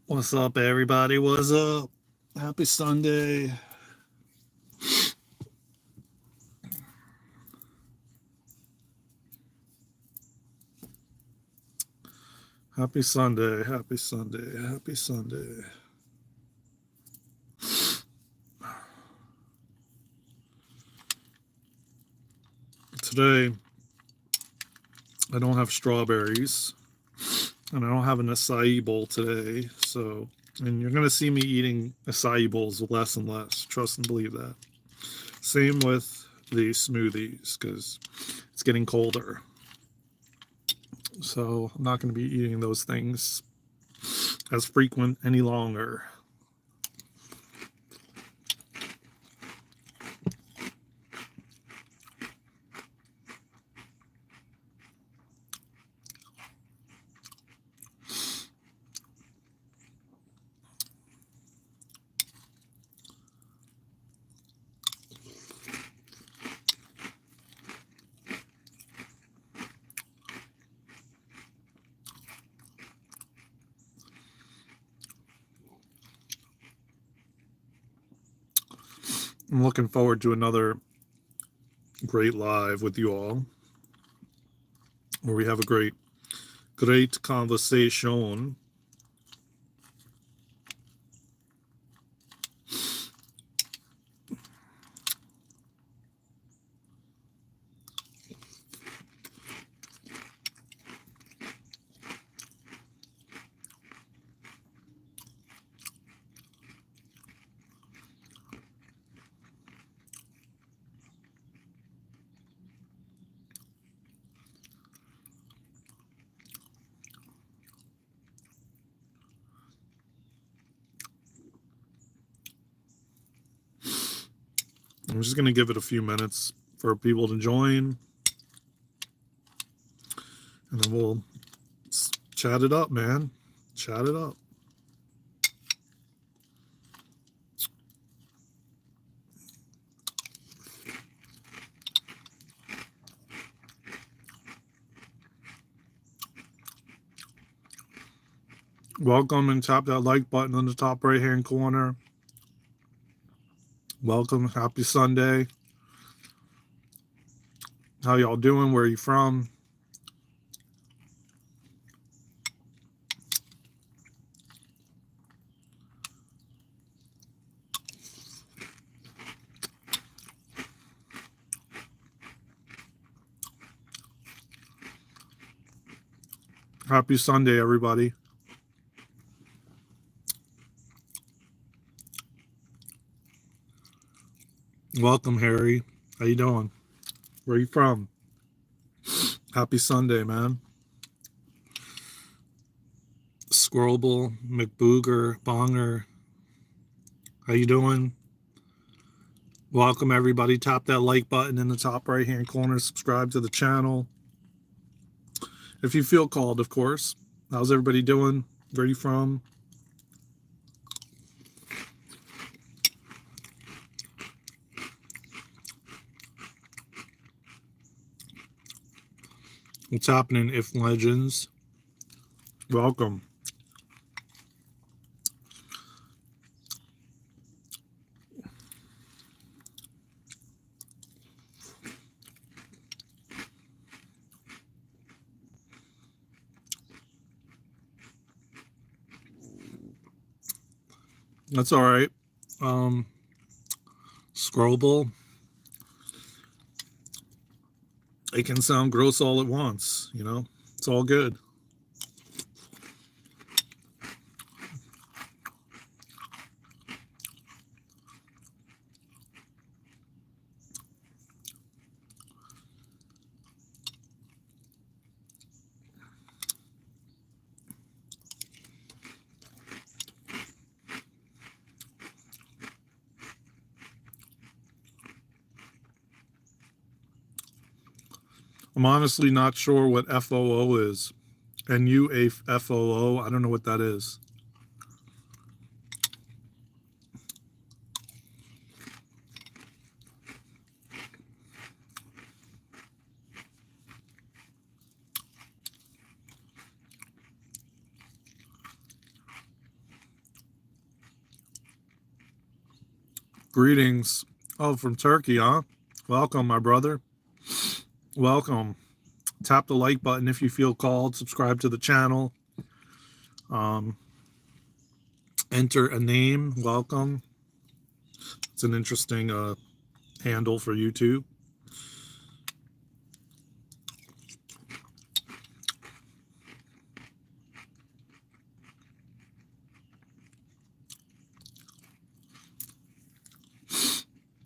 What's up, everybody? What's up? Happy Sunday. Happy Sunday. Happy Sunday. Happy Sunday. Today, I don't have strawberries, and I don't have an acai bowl today. And you're going to see me eating acai bowls less and less. Trust and believe that. Same with the smoothies, because it's getting colder. So I'm not going to be eating those things as frequent any longer. I'm looking forward to another great live with you all, where we have a great conversation. I'm just going to give it a few minutes for people to join, and then we'll chat it up, man. Chat it up. Welcome, and tap that like button on the top right hand corner. Welcome. Happy Sunday. How y'all doing? Where are you from? Happy Sunday, everybody. Welcome, Harry. How you doing? Where are you from? Happy Sunday, man. Squirrelable, McBooger, Bonger. How you doing? Welcome, everybody. Tap that like button in the top right hand corner. Subscribe to the channel if you feel called, of course. How's everybody doing? Where are you from? What's happening, If Legends? Welcome. That's all right. Scrollable. It can sound gross all at once, you know? It's all good. I'm honestly not sure what FOO is. NUAFOO. I don't know what that is. Greetings. Oh, from Turkey, huh? Welcome, my brother. Welcome. Tap the like button if you feel called. Subscribe to the channel. Enter a name. Welcome. It's an interesting handle for YouTube.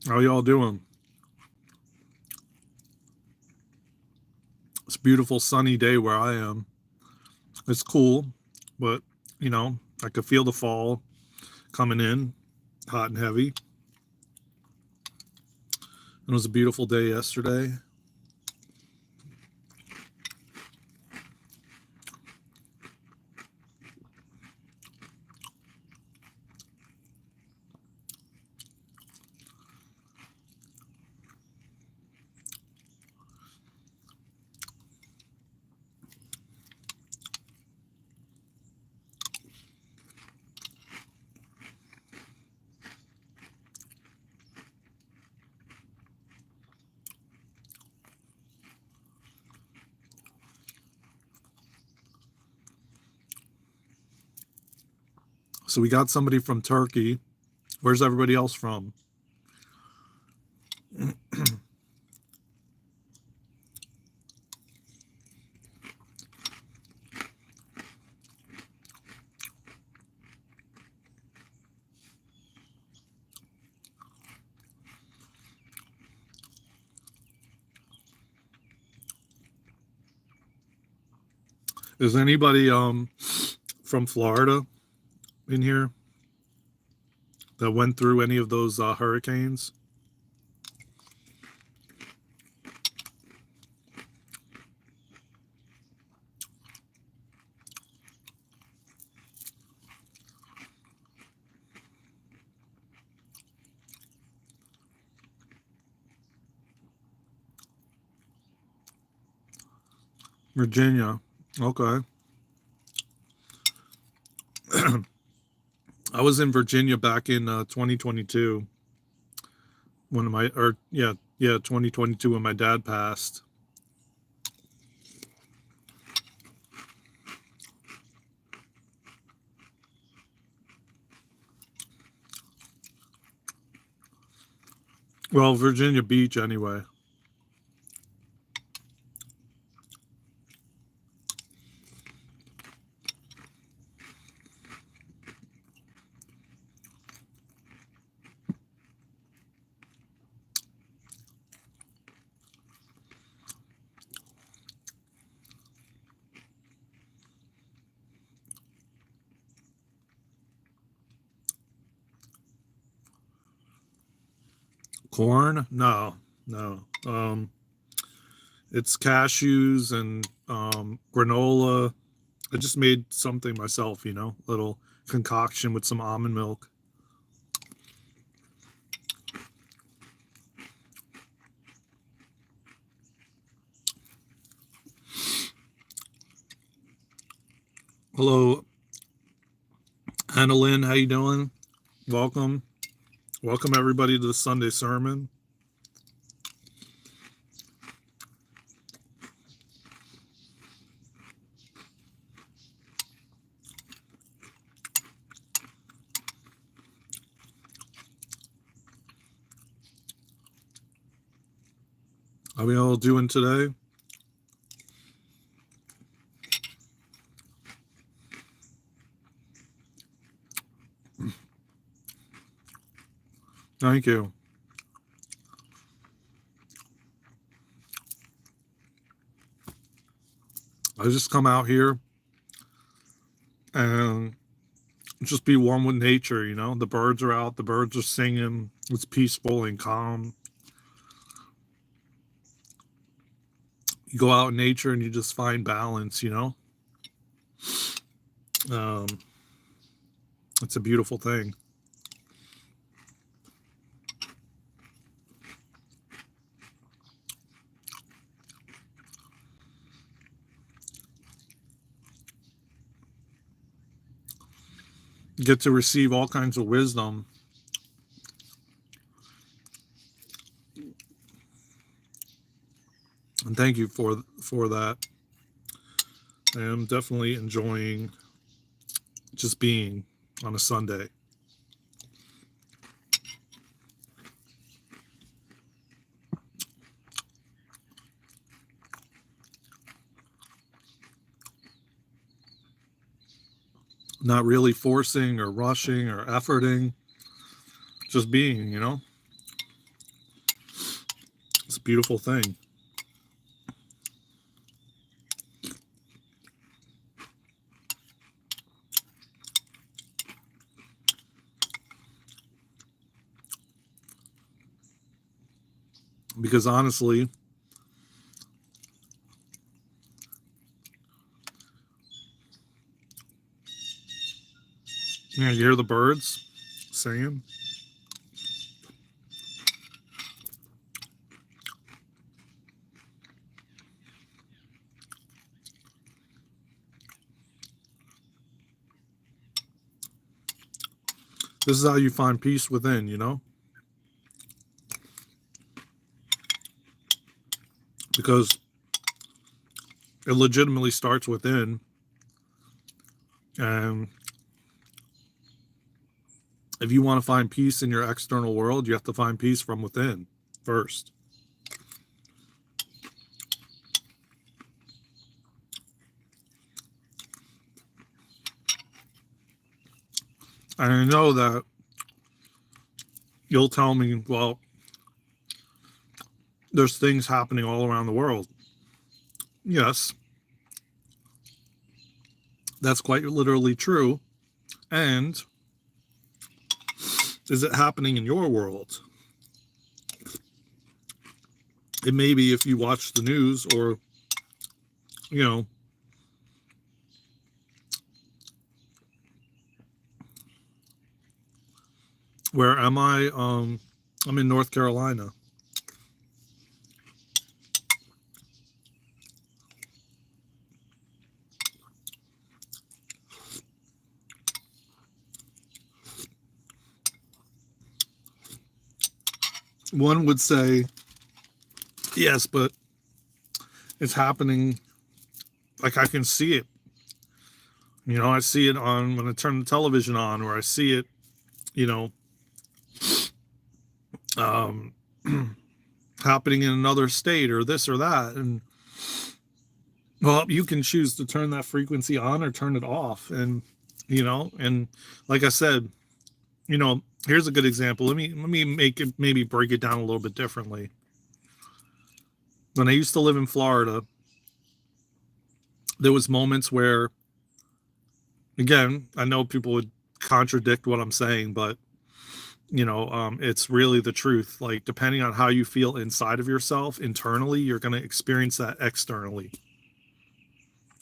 How y'all doing? It's a beautiful sunny day where I am. It's cool, but you know, I could feel the fall coming in, hot and heavy. It was a beautiful day yesterday. So we got somebody from Turkey. Where's everybody else from? Is anybody from Florida in here that went through any of those hurricanes? Virginia. Okay. I was in Virginia back in 2022 when 2022 when my dad passed. Well, Virginia Beach anyway. Corn? No. It's cashews and granola. I just made something myself, little concoction with some almond milk. Hello, Annalyn, how you doing? Welcome everybody to the Sunday sermon. How we all doing today? Thank you. I just come out here and just be one with nature, The birds are out, the birds are singing. It's peaceful and calm. You go out in nature and you just find balance, It's a beautiful thing. You get to receive all kinds of wisdom. And thank you for that. I am definitely enjoying just being on a Sunday. Not really forcing or rushing or efforting, just being, you know? It's a beautiful thing. Because honestly, you hear the birds singing. This is how you find peace within, you know? Because it legitimately starts within. And if you want to find peace in your external world, you have to find peace from within first. And I know that you'll tell me, well, there's things happening all around the world. Yes, that's quite literally true. And is it happening in your world? It may be if you watch the news or, you know, where am I? I'm in North Carolina. One would say, yes, but it's happening. Like I can see it. You know, I see it on when I turn the television on, or I see it, you know, happening in another state or this or that. And well, you can choose to turn that frequency on or turn it off. And, you know, and like I said, you know, here's a good example. Let me make it, maybe break it down a little bit differently. When I used to live in Florida, there was moments where, again, I know people would contradict what I'm saying, but you know, it's really the truth. Like, depending on how you feel inside of yourself internally, you're going to experience that externally.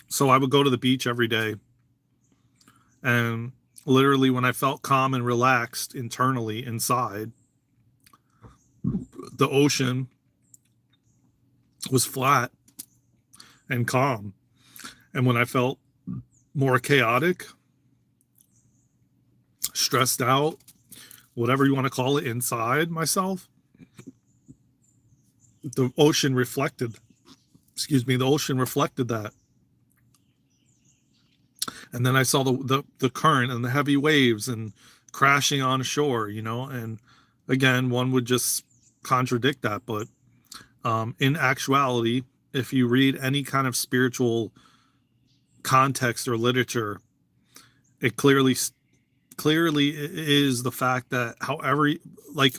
So I would go to the beach every day, and literally when I felt calm and relaxed internally inside, the ocean was flat and calm. And when I felt more chaotic, stressed out, whatever you want to call it, inside myself, the ocean reflected, the ocean reflected that. And then I saw the current and the heavy waves and crashing on shore, you know, and again, one would just contradict that. But in actuality, if you read any kind of spiritual context or literature, it clearly is the fact that however, like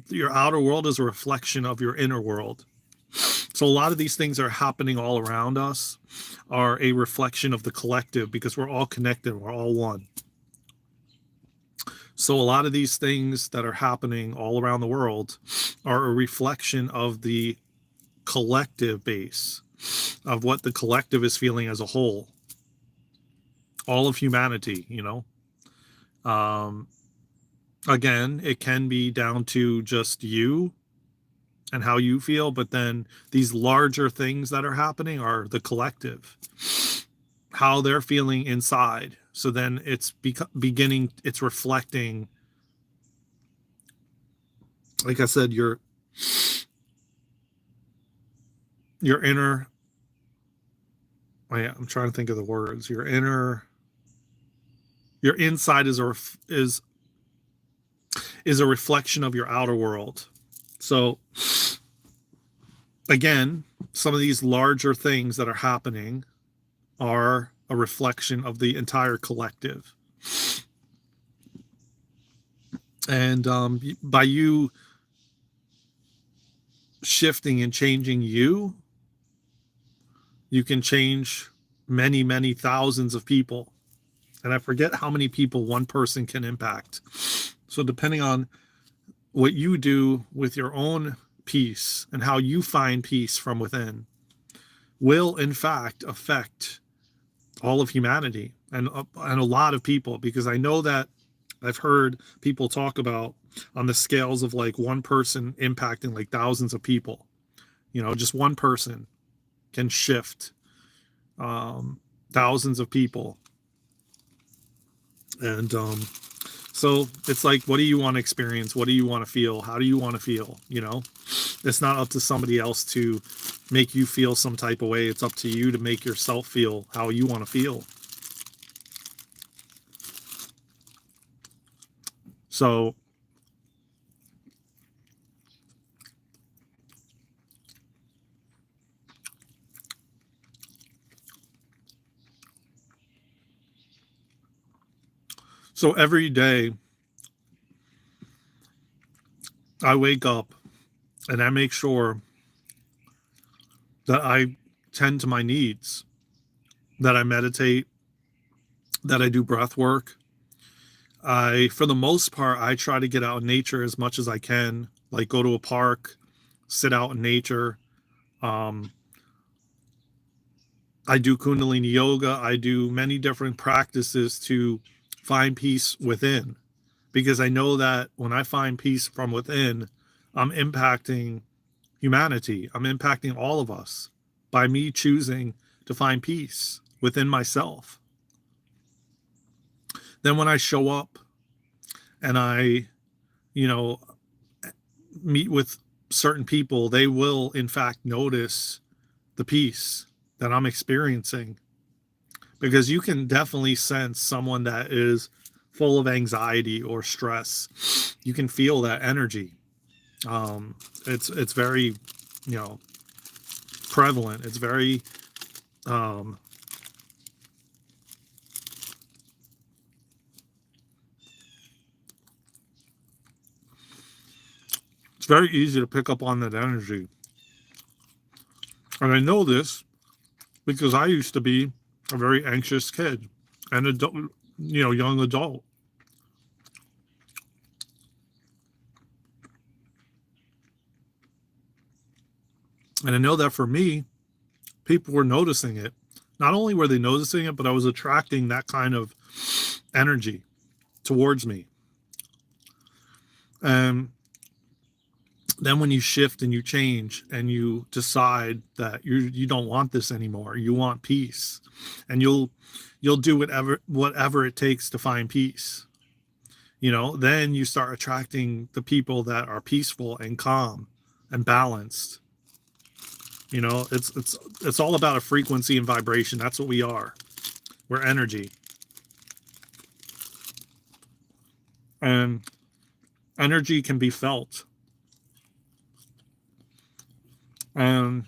your outer world is a reflection of your inner world. So a lot of these things are happening all around us are a reflection of the collective, because we're all connected, we're all one. So a lot of these things that are happening all around the world are a reflection of the collective base, of what the collective is feeling as a whole, all of humanity, you know. Again, it can be down to just you and how you feel, but then these larger things that are happening are the collective, how they're feeling inside. So then it's beginning, it's reflecting, like I said, your your inner, I'm trying to think of the words. Your inside is a reflection of your outer world. So again, some of these larger things that are happening are a reflection of the entire collective. And by you shifting and changing you can change many, many thousands of people. And I forget how many people one person can impact. So depending on what you do with your own peace and how you find peace from within will in fact affect all of humanity and a lot of people, because I know that I've heard people talk about on the scales of like one person impacting like thousands of people. Just one person can shift thousands of people. And so it's like, what do you want to experience? What do you want to feel? How do you want to feel? It's not up to somebody else to make you feel some type of way. It's up to you to make yourself feel how you want to feel. So every day I wake up and I make sure that I tend to my needs, that I meditate, that I do breath work. For the most part, I try to get out in nature as much as I can, like go to a park, sit out in nature. I do Kundalini yoga. I do many different practices to find peace within, because I know that when I find peace from within, I'm impacting humanity. I'm impacting all of us by me choosing to find peace within myself. Then when I show up and I, meet with certain people, they will in fact notice the peace that I'm experiencing, because you can definitely sense someone that is full of anxiety or stress. You can feel that energy. It's very, prevalent. It's very, it's very easy to pick up on that energy. And I know this because I used to be a very anxious kid and adult, young adult. And I know that for me, people were noticing it. Not only were they noticing it, but I was attracting that kind of energy towards me. And then when you shift and you change and you decide that you don't want this anymore, you want peace, and you'll do whatever it takes to find peace. Then you start attracting the people that are peaceful and calm and balanced. It's all about a frequency and vibration. That's what we are. We're energy. And energy can be felt. And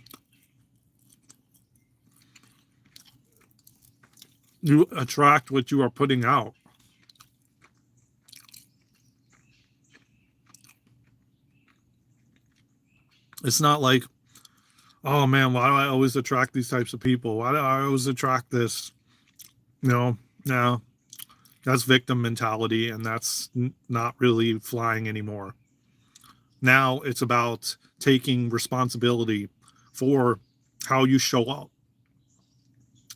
you attract what you are putting out. It's not like, oh man, why do I always attract these types of people? Why do I always attract this? No, that's victim mentality, and that's not really flying anymore. Now it's about taking responsibility for how you show up.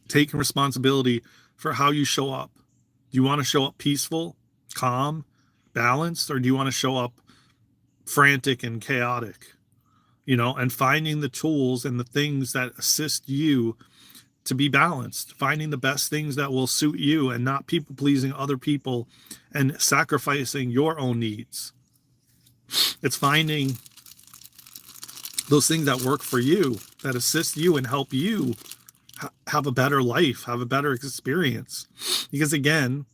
Taking responsibility for how you show up. Do you want to show up peaceful, calm, balanced, or do you want to show up frantic and chaotic? And finding the tools and the things that assist you to be balanced, finding the best things that will suit you and not people pleasing other people and sacrificing your own needs. It's finding those things that work for you that assist you and help you have a better life, have a better experience. Because again,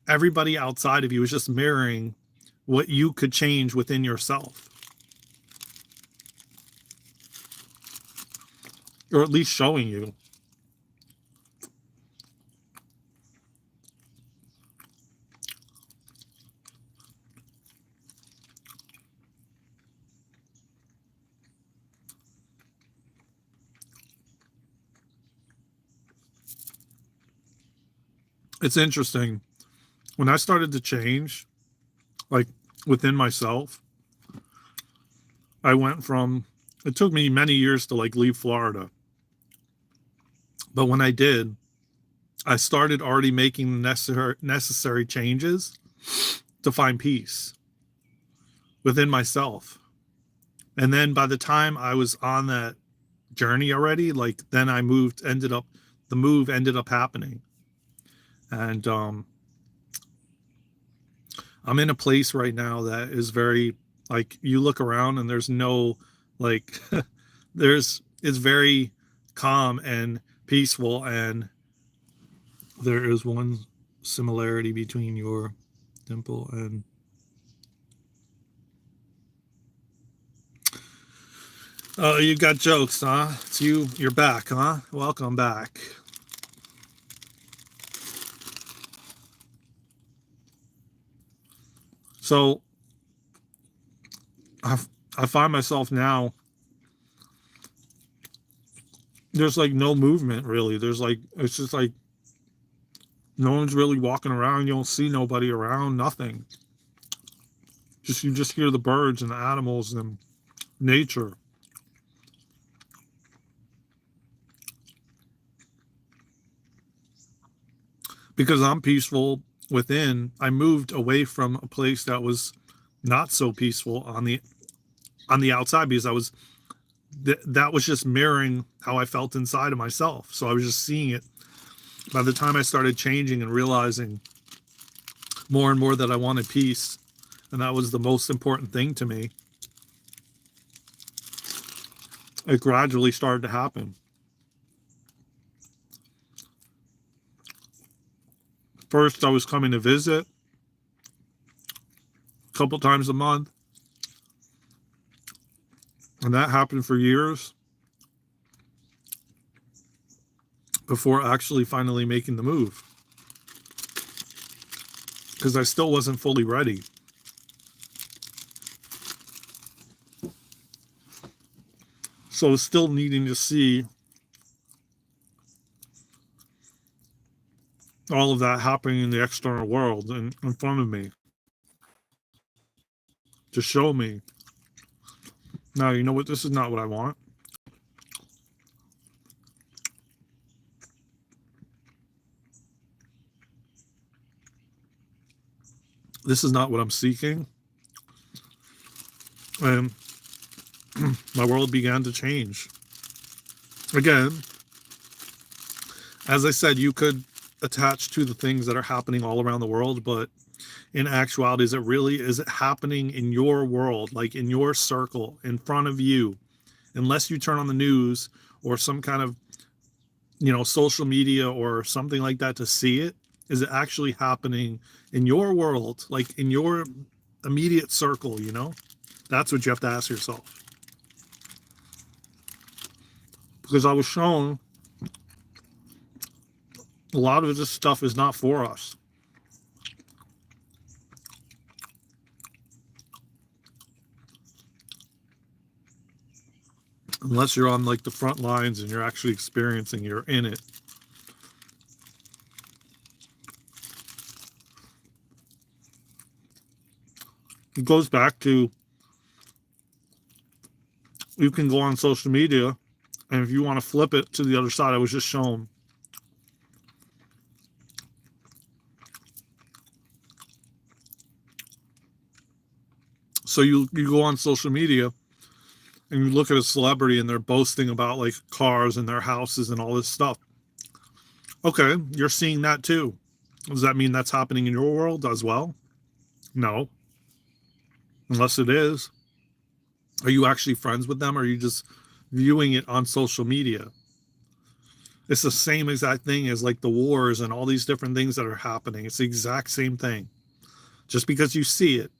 everybody outside of you is just mirroring what you could change within yourself, or at least showing you. It's interesting. When I started to change, like within myself, I went from, it took me many years to like leave Florida. But when I did, I started already making the necessary changes to find peace within myself. And then by the time I was on that journey already, like then I moved, the move ended up happening. And I'm in a place right now that is very, like, you look around and there's no, like, it's very calm and peaceful. And there is one similarity between your dimple and oh, you got jokes, huh? It's you're back, huh? Welcome back. So I find myself now, there's like no movement really. There's like, it's just like no one's really walking around. You don't see nobody around, nothing. You just hear the birds and the animals and nature. Because I'm peaceful within, I moved away from a place that was not so peaceful on the outside, because I was that was just mirroring how I felt inside of myself. So I was just seeing it. By the time I started changing and realizing more and more that I wanted peace, and that was the most important thing to me, it gradually started to happen. First, I was coming to visit a couple times a month, and that happened for years before actually finally making the move, because I still wasn't fully ready. So still needing to see all of that happening in the external world and in front of me to show me, now, you know what, this is not what I want. This is not what I'm seeking. And my world began to change. Again, as I said, you could attach to the things that are happening all around the world, but in actuality, is it happening in your world, like in your circle, in front of you? Unless you turn on the news or some kind of, social media or something like that to see it, is it actually happening in your world, like in your immediate circle? That's what you have to ask yourself. Because I was shown a lot of this stuff is not for us. Unless you're on like the front lines and you're actually experiencing, you're in it. It goes back to, you can go on social media, and if you want to flip it to the other side, I was just shown. So you go on social media and you look at a celebrity and they're boasting about like cars and their houses and all this stuff. Okay, you're seeing that too. Does that mean that's happening in your world as well? No. Unless it is. Are you actually friends with them? Or are you just viewing it on social media. It's the same exact thing as like the wars and all these different things that are happening. It's the exact same thing. Just because you see it,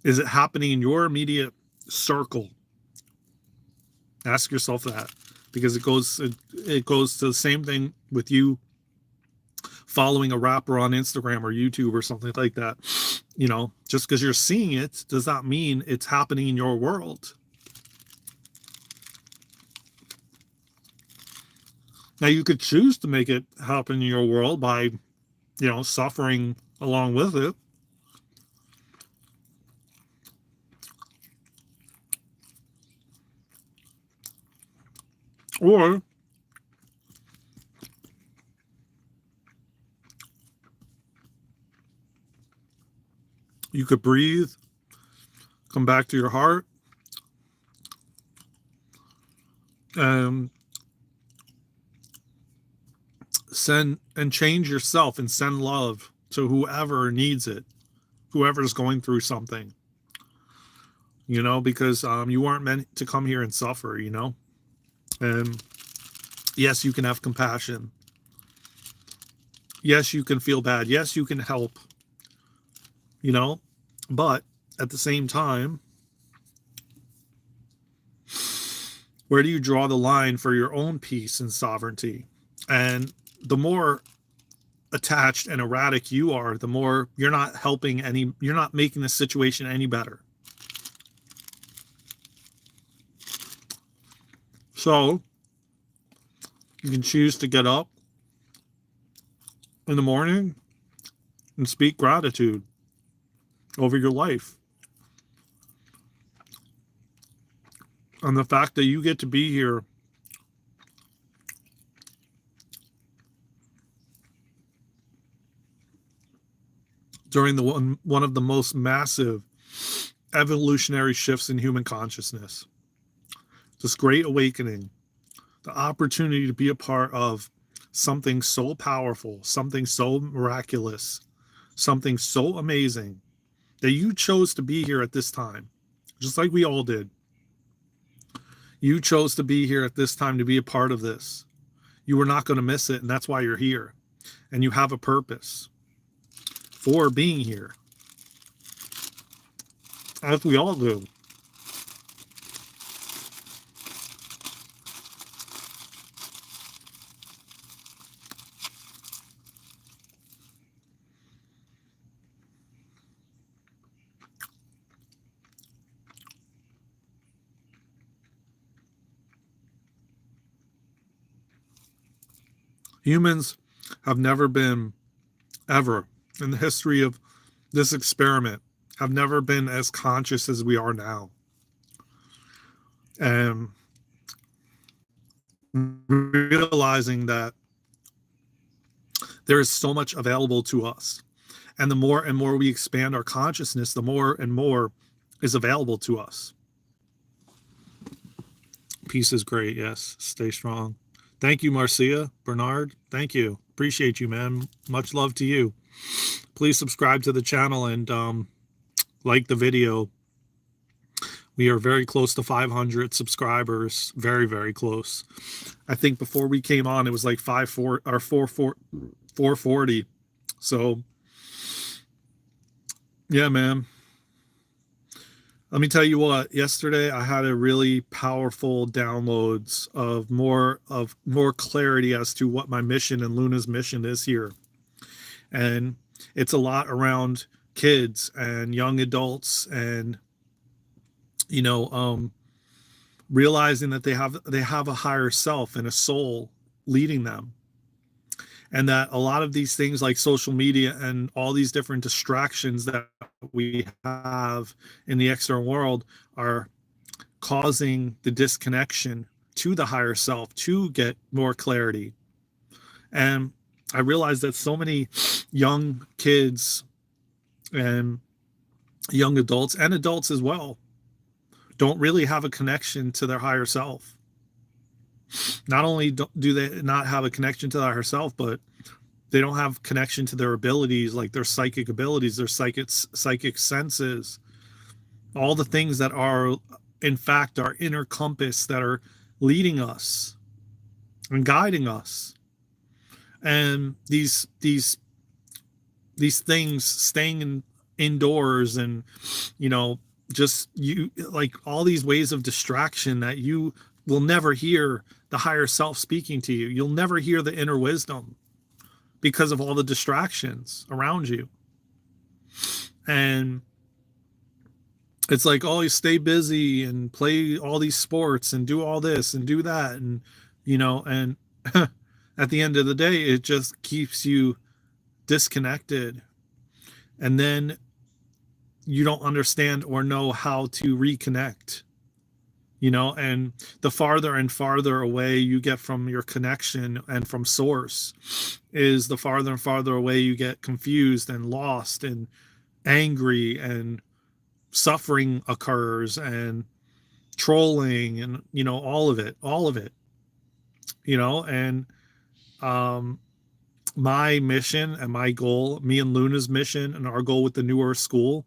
is it happening in your immediate circle? Ask yourself that, because it goes to the same thing with you following a rapper on Instagram or YouTube or something like that. You know, just because you're seeing it does not mean it's happening in your world. Now, you could choose to make it happen in your world by, you know, suffering along with it. Or you could breathe, come back to your heart, and send and change yourself and send love to whoever needs it, whoever's going through something, you know, because you weren't meant to come here and suffer, you know. And yes, you can have compassion. Yes, you can feel bad. Yes, you can help, you know, but at the same time, where do you draw the line for your own peace and sovereignty? And the more attached and erratic you are, the more you're not helping you're not making the situation any better. So you can choose to get up in the morning and speak gratitude over your life. And the fact that you get to be here during the one of the most massive evolutionary shifts in human consciousness, this great awakening, the opportunity to be a part of something so powerful, something so miraculous, something so amazing, that you chose to be here at this time, just like we all did. You chose to be here at this time to be a part of this. You were not going to miss it, and that's why you're here. And you have a purpose for being here, as we all do. Humans have never been, ever, in the history of this experiment, have never been as conscious as we are now. And realizing that there is so much available to us. And the more and more we expand our consciousness, the more and more is available to us. Peace is great. Yes. Stay strong. Thank you, Marcia. Bernard, thank you. Appreciate you, man. Much love to you. Please subscribe to the channel and like the video. We are very close to 500 subscribers. Very, very close. I think before we came on, it was like 440. So, yeah, man. Let me tell you what, yesterday I had a really powerful downloads of more clarity as to what my mission and Luna's mission is here. And it's a lot around kids and young adults, and you know, realizing that they have a higher self and a soul leading them. And that a lot of these things like social media and all these different distractions that we have in the external world are causing the disconnection to the higher self to get more clarity. And I realized that so many young kids and young adults and adults as well don't really have a connection to their higher self. Not only do they not have a connection to their higher self, but they don't have connection to their abilities, like their psychic abilities, their psychic senses, all the things that are in fact our inner compass that are leading us and guiding us. And these things, staying indoors, and just you, like all these ways of distraction that you will never hear the higher self speaking to you. You'll never hear the inner wisdom because of all the distractions around you. And it's like, oh, you stay busy and play all these sports and do all this and do that. And, and at the end of the day, it just keeps you disconnected. And then you don't understand or know how to reconnect, and the farther and farther away you get from your connection and from source, is the farther and farther away you get confused and lost and angry, and suffering occurs, and trolling, and all of it, and my mission and my goal, me and Luna's mission and our goal with the New Earth School,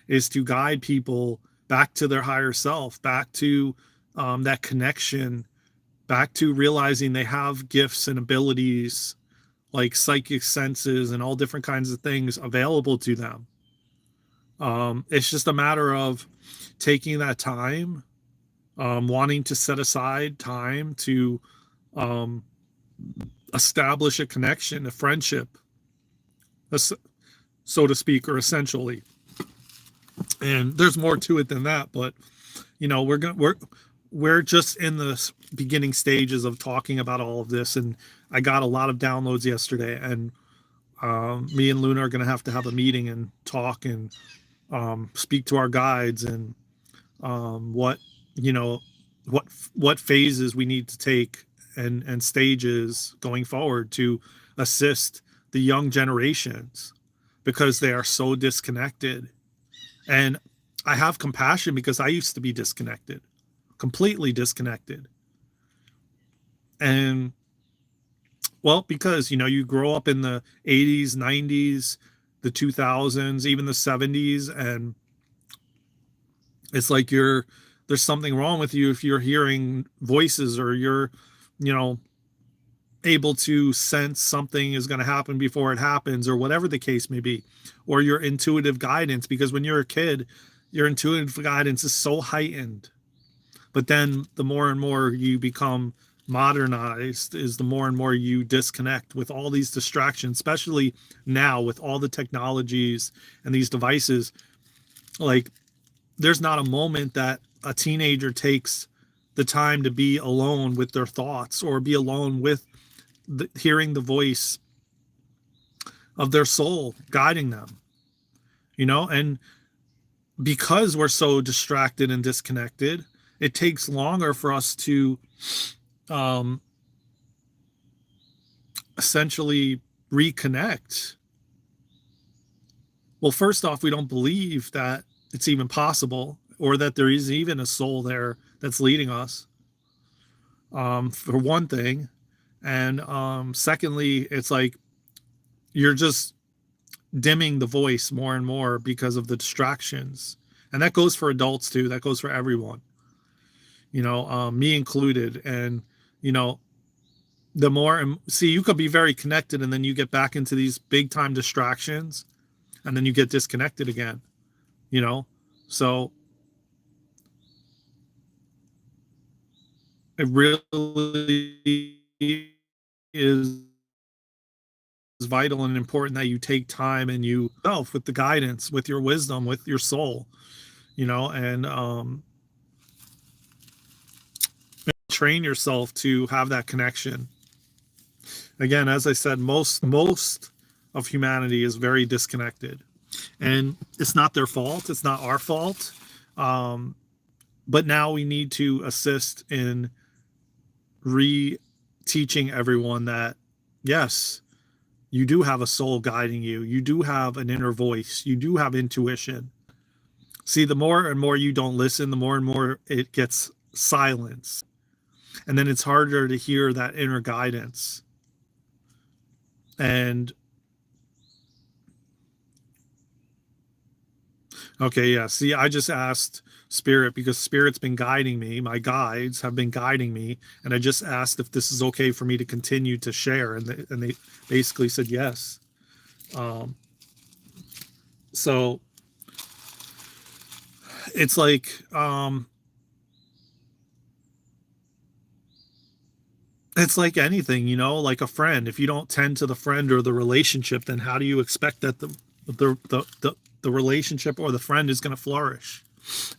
is to guide people back to their higher self, back to that connection, back to realizing they have gifts and abilities like psychic senses and all different kinds of things available to them. It's just a matter of taking that time, wanting to set aside time to establish a connection, a friendship, so to speak, or essentially. And there's more to it than that, but we're just in the beginning stages of talking about all of this. And I got a lot of downloads yesterday, and me and Luna are going to have a meeting and talk and speak to our guides, and what phases we need to take, and stages going forward to assist the young generations, because they are so disconnected. And I have compassion because I used to be disconnected, completely disconnected. And well, because you grow up in the 80s, 90s, the 2000s, even the 70s, and it's like there's something wrong with you if you're hearing voices, or you're able to sense something is going to happen before it happens, or whatever the case may be, or your intuitive guidance, because when you're a kid, your intuitive guidance is so heightened. But then the more and more you become modernized, is the more and more you disconnect with all these distractions, especially now with all the technologies and these devices. Like, there's not a moment that a teenager takes the time to be alone with their thoughts, or be alone with hearing the voice of their soul guiding them, and because we're so distracted and disconnected, it takes longer for us to essentially reconnect. Well, first off, we don't believe that it's even possible, or that there is even a soul there that's leading us, for one thing. And secondly, it's like you're just dimming the voice more and more because of the distractions. And that goes for adults too. That goes for everyone, me included. And, the more, see, you could be very connected, and then you get back into these big time distractions, and then you get disconnected again, so it really is vital and important that you take time, and you self with the guidance, with your wisdom, with your soul, and train yourself to have that connection. Again, as I said, most of humanity is very disconnected, and it's not their fault. It's not our fault. But now we need to assist in re-teaching everyone that, yes, you do have a soul guiding you. You do have an inner voice. You do have intuition. See, the more and more you don't listen, the more and more it gets silenced. And then it's harder to hear that inner guidance. And Okay, yeah. See, I just asked Spirit because Spirit's been guiding me. My guides have been guiding me, and I just asked if this is okay for me to continue to share, and they basically said yes. Um, so it's like it's like anything, you know, like a friend. If you don't tend to the friend or the relationship, then how do you expect that the relationship or the friend is going to flourish?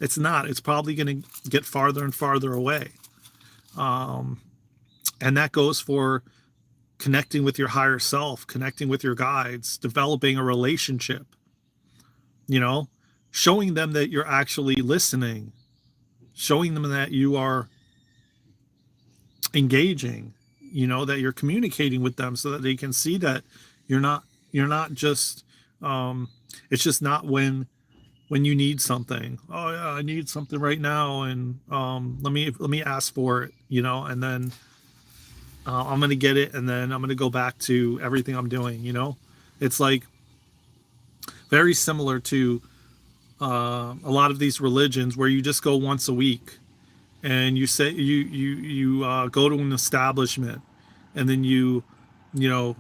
It's not. It's probably going to get farther and farther away. Um, and that goes for connecting with your higher self, connecting with your guides, developing a relationship, you know, showing them that you're actually listening, showing them that you are engaging, you know, that you're communicating with them so that they can see that you're not you're not just it's just not when you need something. Oh yeah, I need something right now, and let me ask for it, you know, and then I'm gonna get it, and then I'm gonna go back to everything I'm doing, you know. It's like very similar to a lot of these religions where you just go once a week and you say you go to an establishment, and then you know,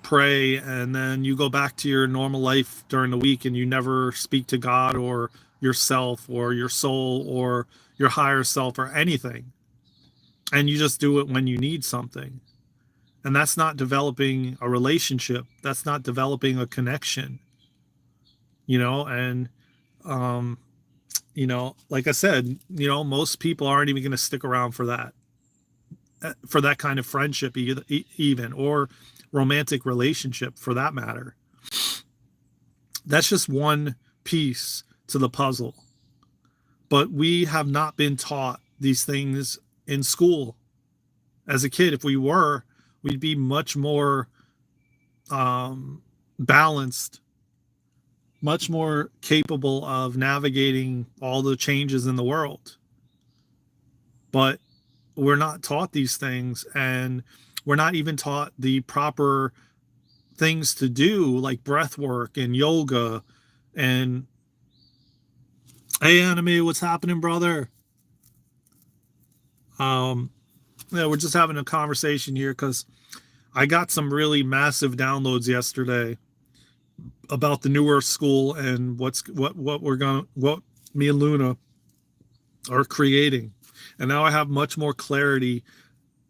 pray, and then you go back to your normal life during the week, and you never speak to God or yourself or your soul or your higher self or anything, and you just do it when you need something. And that's not developing a relationship, that's not developing a connection, you know. And um you know, like I said, you know, most people aren't even going to stick around for that kind of friendship, even, or romantic relationship for that matter. That's just one piece to the puzzle. But we have not been taught these things in school. As a kid, if we were, we'd be much more balanced, much more capable of navigating all the changes in the world. But we're not taught these things, and we're not even taught the proper things to do, like breath work and yoga. And hey, Anime, what's happening, brother? um yeah, we're just having a conversation here because I got some really massive downloads yesterday about the New Earth School and what we're gonna what me and Luna are creating. And now I have much more clarity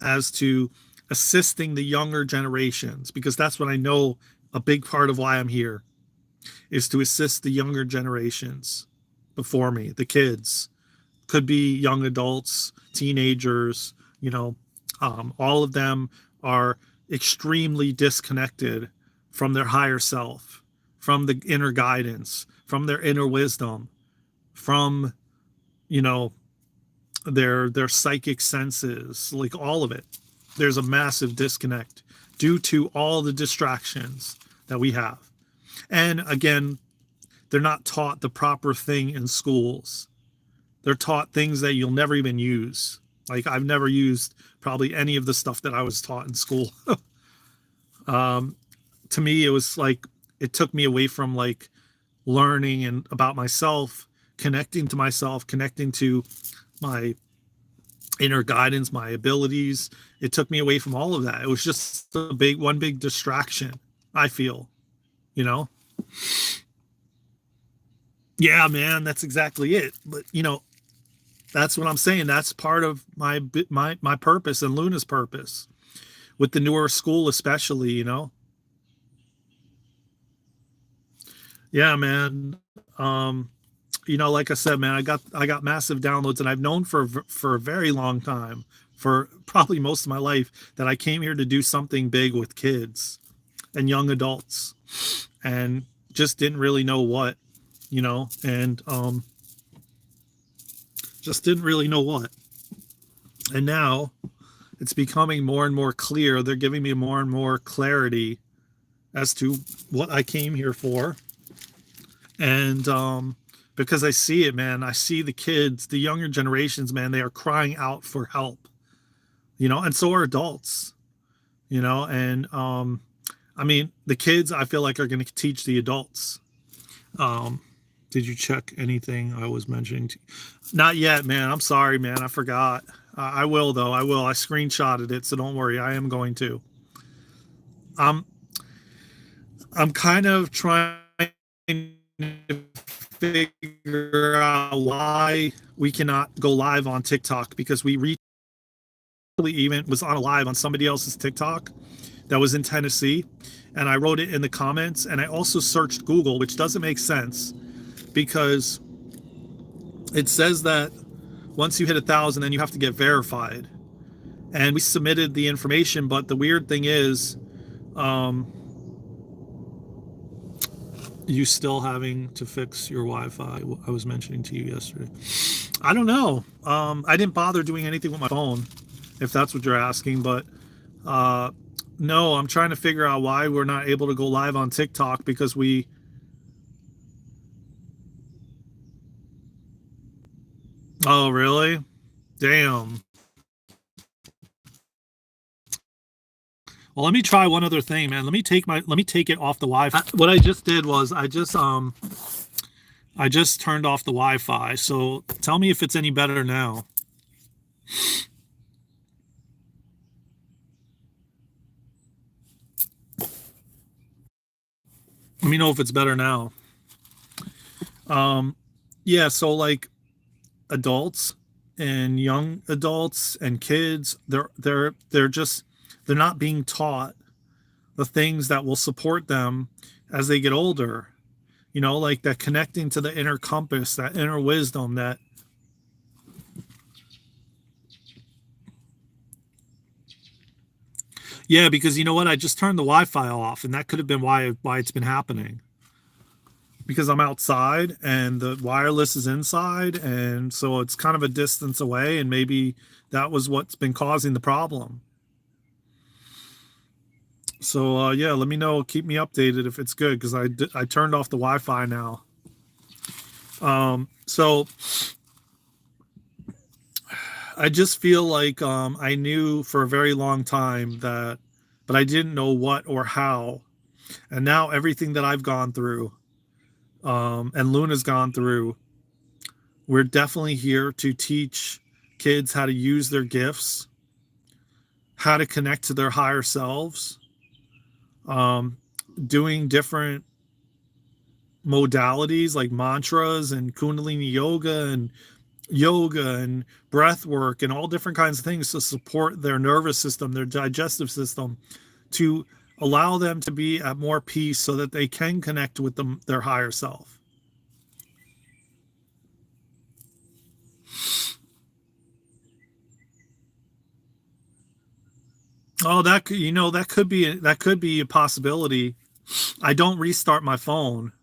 as to assisting the younger generations, because that's what I know a big part of why I'm here is to assist the younger generations before me, the kids. Could be young adults, teenagers, you know, all of them are extremely disconnected from their higher self, from the inner guidance, from their inner wisdom, from, you know, their psychic senses, like all of it. There's a massive disconnect due to all the distractions that we have. And again, they're not taught the proper thing in schools. They're taught things that you'll never even use. Like I've never used probably any of the stuff that I was taught in school. To me, it was like it took me away from like learning and about myself, connecting to my inner guidance, my abilities. It took me away from all of that. It was just one big distraction, I feel, you know? Yeah, man, that's exactly it. But, you know, that's what I'm saying. That's part of my purpose and Luna's purpose with the newer school, especially, you know? Yeah, man. Um, you know, like I said, man, I got massive downloads, and I've known for a very long time, for probably most of my life, that I came here to do something big with kids and young adults, and just didn't really know what, you know, and just didn't really know what. And now it's becoming more and more clear. They're giving me more and more clarity as to what I came here for. And because I see it, man, I see the kids, the younger generations, man, they are crying out for help, you know, and so are adults, you know. And I mean, the kids, I feel like, are going to teach the adults. Did you check anything I was mentioning to you? Not yet, man. I'm sorry, man. I forgot. I will, though. I will. I screenshotted it, so don't worry. I am going to. I'm I'm kind of trying to figure out why we cannot go live on TikTok, because we recently even was on a live on somebody else's TikTok that was in Tennessee, and I wrote it in the comments, and I also searched Google, which doesn't make sense because it says that once you hit 1,000, then you have to get verified. And we submitted the information, but the weird thing is, you still having to fix your Wi-Fi. I was mentioning to you yesterday. I don't know. I didn't bother doing anything with my phone, if that's what you're asking. But no, I'm trying to figure out why we're not able to go live on TikTok, because we. Oh, really? Damn. Well, let me try one other thing, man. Let me take it off the Wi-Fi. What I just did was I just turned off the Wi-Fi. So tell me if it's any better now. Let me know if it's better now. Yeah, so like adults and young adults and kids, they're not being taught the things that will support them as they get older. You know, like that connecting to the inner compass, that inner wisdom, that. Yeah, because you know what? I just turned the Wi-Fi off, and that could have been why it's been happening. Because I'm outside and the wireless is inside, and so it's kind of a distance away, and maybe that was what's been causing the problem. So yeah, let me know. Keep me updated if it's good, because I turned off the Wi-Fi now. So I just feel like I knew for a very long time that, but I didn't know what or how. And now everything that I've gone through, and Luna's gone through, we're definitely here to teach kids how to use their gifts, how to connect to their higher selves, doing different modalities like mantras and Kundalini yoga and breath work and all different kinds of things to support their nervous system, their digestive system, to allow them to be at more peace so that they can connect with their higher self. Oh, that could be a possibility. I don't restart my phone.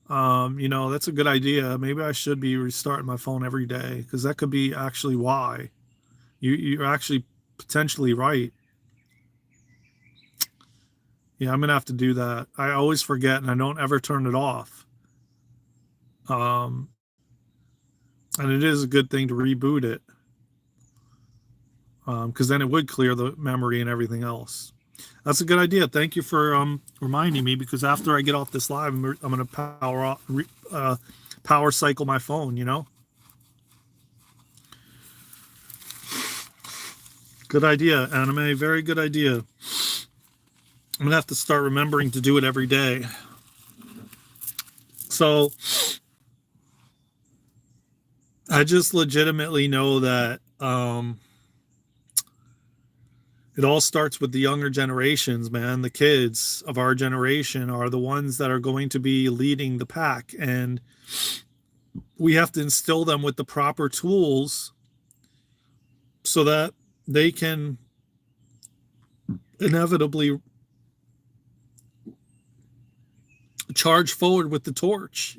That's a good idea. Maybe I should be restarting my phone every day, because that could be actually why. You're actually potentially right. Yeah, I'm gonna have to do that. I always forget, and I don't ever turn it off. Um, and it is a good thing to reboot it, because then it would clear the memory and everything else. That's a good idea. Thank you for reminding me, because after I get off this live, I'm going to power cycle my phone. Good idea, Anime. Very good idea. I'm going to have to start remembering to do it every day. So I just legitimately know that it all starts with the younger generations, man. The kids of our generation are the ones that are going to be leading the pack, and we have to instill them with the proper tools so that they can inevitably charge forward with the torch.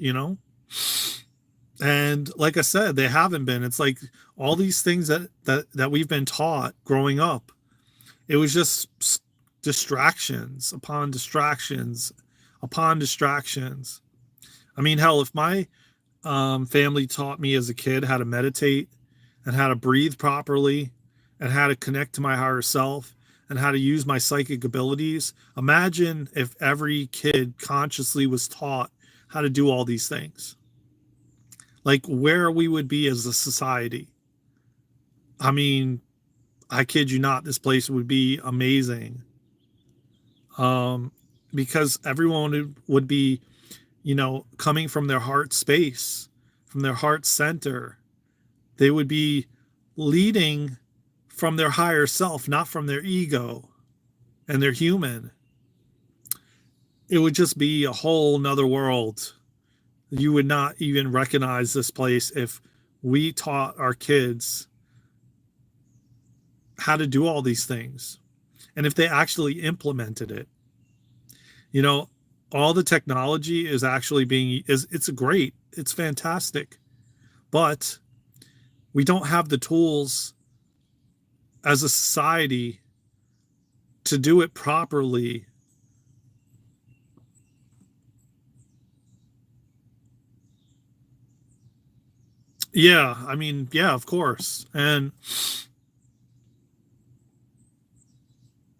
And like I said, they haven't been. It's like all these things that we've been taught growing up, it was just distractions upon distractions upon distractions. I mean, hell, if my family taught me as a kid how to meditate and how to breathe properly and how to connect to my higher self and how to use my psychic abilities, imagine if every kid consciously was taught how to do all these things. like where we would be as a society. I mean, I kid you not, this place would be amazing. Um, because everyone would be, coming from their heart space, from their heart center. They would be leading from their higher self, not from their ego, and they're human. It would just be a whole nother world. You would not even recognize this place if we taught our kids how to do all these things and if they actually implemented it. All the technology is actually it's great, it's fantastic, but we don't have the tools as a society to do it properly. Yeah, I mean, yeah, of course. And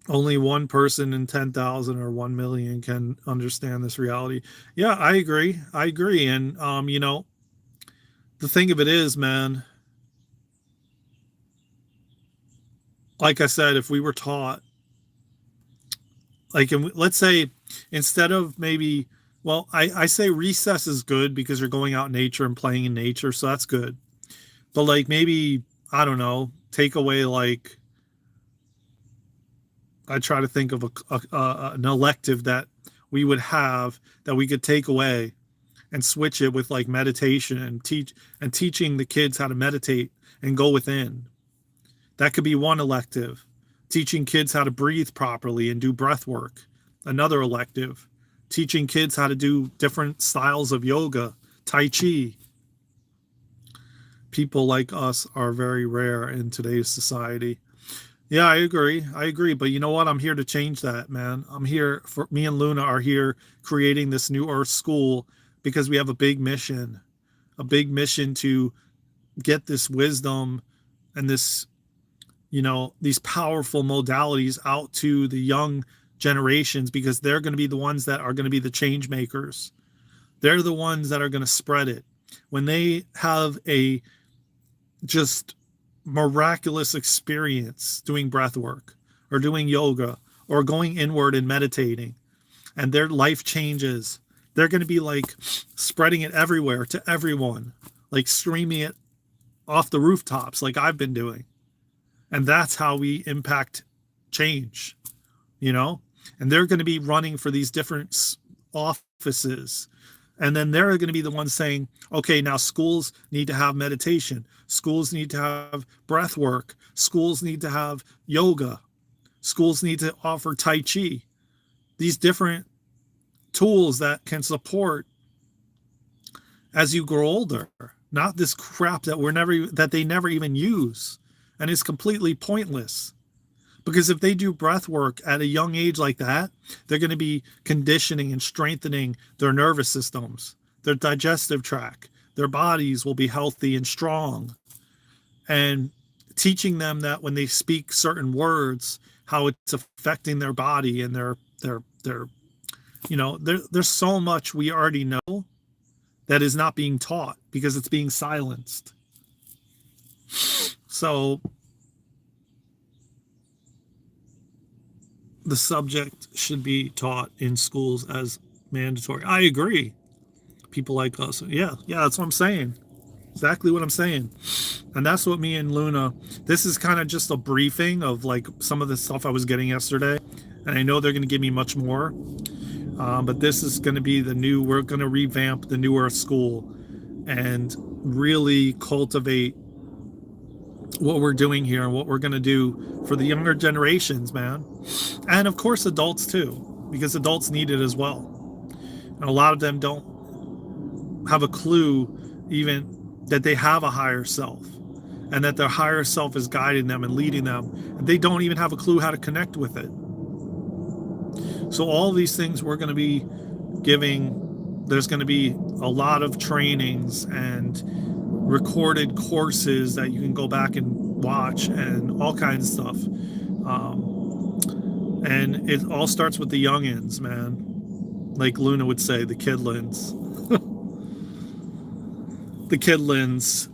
only one person in 10,000 or 1 million can understand this reality. Yeah, I agree. I agree. And, the thing of it is, man, like I said, if we were taught, like, let's say instead of maybe, well, I say recess is good because you're going out in nature and playing in nature. So that's good. But like maybe, I don't know, take away like, I try to think of an elective that we would have that we could take away and switch it with like meditation and teaching the kids how to meditate and go within. That could be one elective. Teaching kids how to breathe properly and do breath work. Another elective. Teaching kids how to do different styles of yoga, tai chi. People like us are very rare in today's society. Yeah, I agree. I agree. But you know what? I'm here to change that, man. I'm here for me and Luna are here creating this new Earth school because we have a big mission to get this wisdom and this, these powerful modalities out to the young generations because they're going to be the ones that are going to be the change makers. They're the ones that are going to spread it. When they have a just miraculous experience doing breath work or doing yoga or going inward and meditating and their life changes, they're going to be like spreading it everywhere to everyone, like streaming it off the rooftops like I've been doing. And that's how we impact change, and they're going to be running for these different offices. And then they're going to be the ones saying, okay, now schools need to have meditation. Schools need to have breath work. Schools need to have yoga. Schools need to offer Tai Chi. These different tools that can support as you grow older, not this crap that they never even use and is completely pointless. Because if they do breath work at a young age like that, they're going to be conditioning and strengthening their nervous systems, their digestive tract. Their bodies will be healthy and strong. And teaching them that when they speak certain words, how it's affecting their body and there's so much we already know that is not being taught because it's being silenced. So the subject should be taught in schools as mandatory. I agree. People like us. Yeah, that's what I'm saying. Exactly what I'm saying. And that's what me and Luna, this is kind of just a briefing of like some of the stuff I was getting yesterday. And I know they're going to give me much more. But this is going to be we're going to revamp the New Earth School and really cultivate what we're doing here and what we're going to do for the younger generations, man. And of course, adults too, because adults need it as well. And a lot of them don't have a clue even that they have a higher self and that their higher self is guiding them and leading them. And they don't even have a clue how to connect with it. So all these things we're going to be giving, there's going to be a lot of trainings and recorded courses that you can go back and watch and all kinds of stuff. And it all starts with the youngins, man. Like Luna would say, the kidlins. the kidlins.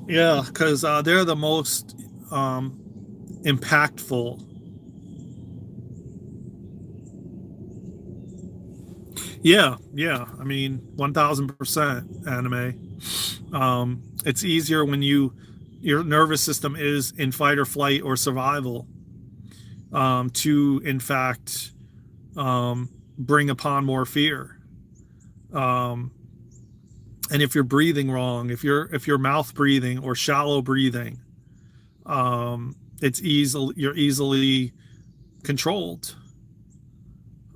Yeah, because they're the most impactful. Yeah. I mean, 1000% anime. It's easier when your nervous system is in fight or flight or survival, to in fact bring upon more fear. Um, and if you're breathing wrong, if you're mouth breathing or shallow breathing, you're easily controlled.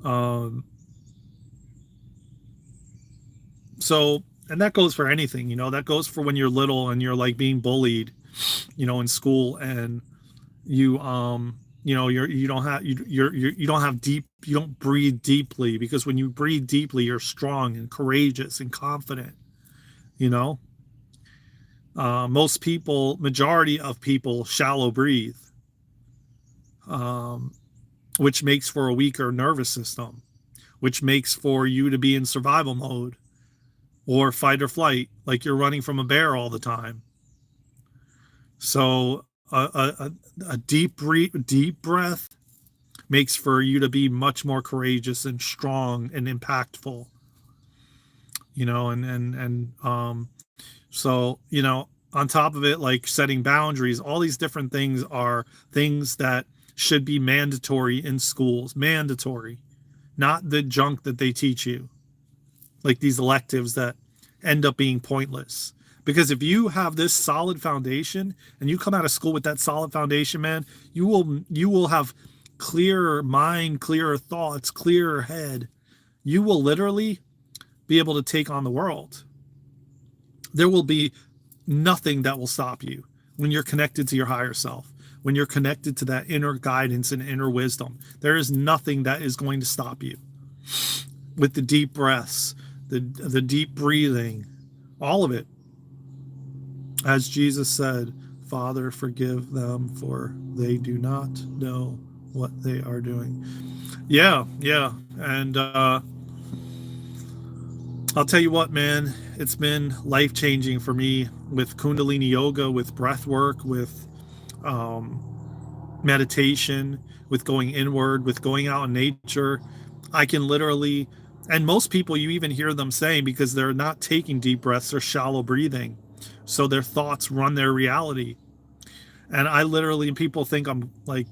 Um, so and that goes for anything, that goes for when you're little and you're like being bullied, in school, and you don't have deep, you don't breathe deeply, because when you breathe deeply you're strong and courageous and confident. you know Majority of people shallow breathe, um, which makes for a weaker nervous system, which makes for you to be in survival mode or fight or flight, like you're running from a bear all the time. So a deep breath makes for you to be much more courageous and strong and impactful. So on top of it, like setting boundaries, all these different things are things that should be mandatory in schools. Mandatory, not the junk that they teach you, like these electives that end up being pointless. Because if you have this solid foundation and you come out of school with that solid foundation, man, you will have clearer mind, clearer thoughts, clearer head. You will literally be able to take on the world. There will be nothing that will stop you when you're connected to your higher self, when you're connected to that inner guidance and inner wisdom. There is nothing that is going to stop you. With the deep breaths, the deep breathing, all of it. As Jesus said, Father, forgive them, for they do not know what they are doing. Yeah. And I'll tell you what, man, it's been life changing for me with Kundalini yoga, with breath work, with um, meditation, with going inward, with going out in nature. I can literally, and most people, you even hear them saying, because they're not taking deep breaths, they're shallow breathing. So their thoughts run their reality. And I literally, people think I'm like,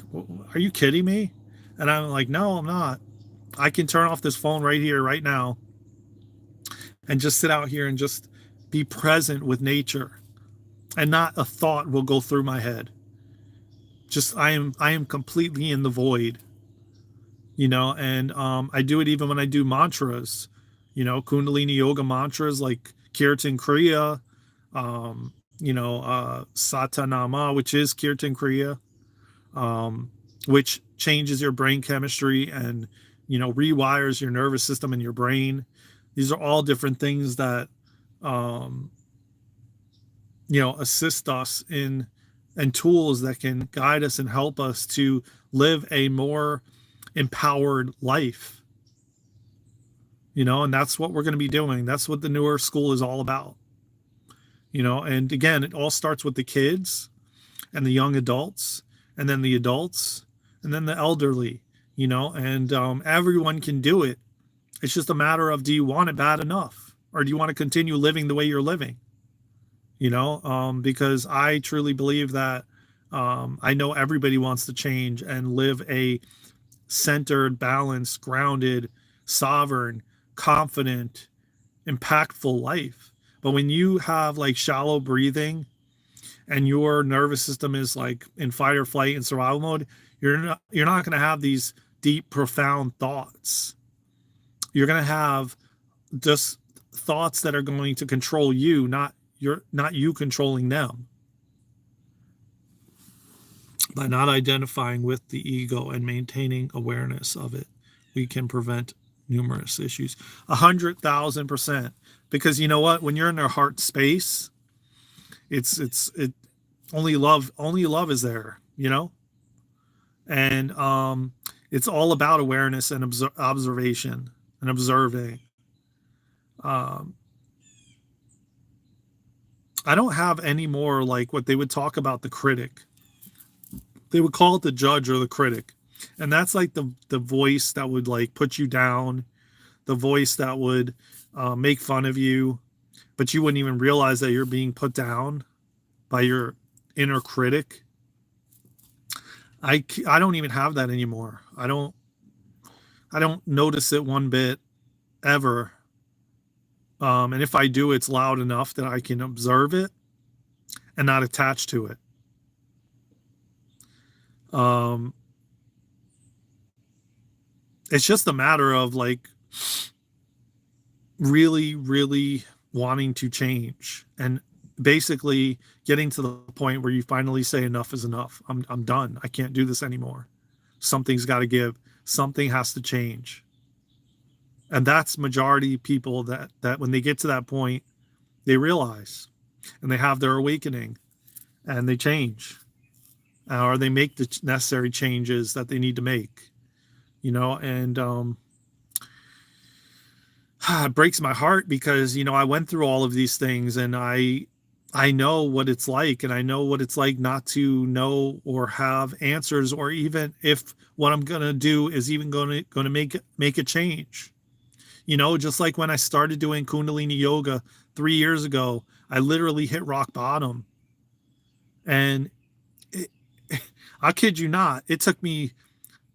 are you kidding me? And I'm like, no, I'm not. I can turn off this phone right here, right now, and just sit out here and just be present with nature. And not a thought will go through my head. Just I am completely in the void. And I do it even when I do mantras, Kundalini yoga mantras like Kirtan Kriya, Satanama, which is Kirtan Kriya, which changes your brain chemistry and, rewires your nervous system and your brain. These are all different things that, um, assist us in, and tools that can guide us and help us to live a more empowered life. And that's what we're going to be doing. That's what the newer school is all about. And again, it all starts with the kids and the young adults, and then the adults, and then the elderly, and everyone can do it. It's just a matter of, do you want it bad enough, or do you want to continue living the way you're living? Because I truly believe that, I know everybody wants to change and live a centered, balanced, grounded, sovereign, confident, impactful life. But when you have like shallow breathing and your nervous system is like in fight or flight and survival mode, you're not going to have these deep, profound thoughts. You're going to have just thoughts that are going to control you, not you controlling them. By not identifying with the ego and maintaining awareness of it, we can prevent numerous issues. 100,000%. Because you know what? When you're in their heart space, it only love is there, and it's all about awareness and observation and observing. Um, I don't have any more like what they would talk about the critic. They would call it the judge or the critic. And that's like the voice that would like put you down, the voice that would make fun of you, but you wouldn't even realize that you're being put down by your inner critic. I don't even have that anymore. I don't notice it one bit ever. And if I do, it's loud enough that I can observe it and not attach to it. Um, it's just a matter of like really, really wanting to change and basically getting to the point where you finally say enough is enough. I'm done. I can't do this anymore. Something's got to give. Something has to change. And that's majority people that when they get to that point, they realize and they have their awakening and they change or they make the necessary changes that they need to make, and it breaks my heart because I went through all of these things and I know what it's like, and I know what it's like not to know or have answers, or even if what I'm going to do is even going to make a change. Just like when I started doing Kundalini yoga 3 years ago, I literally hit rock bottom. And it, I kid you not, it took me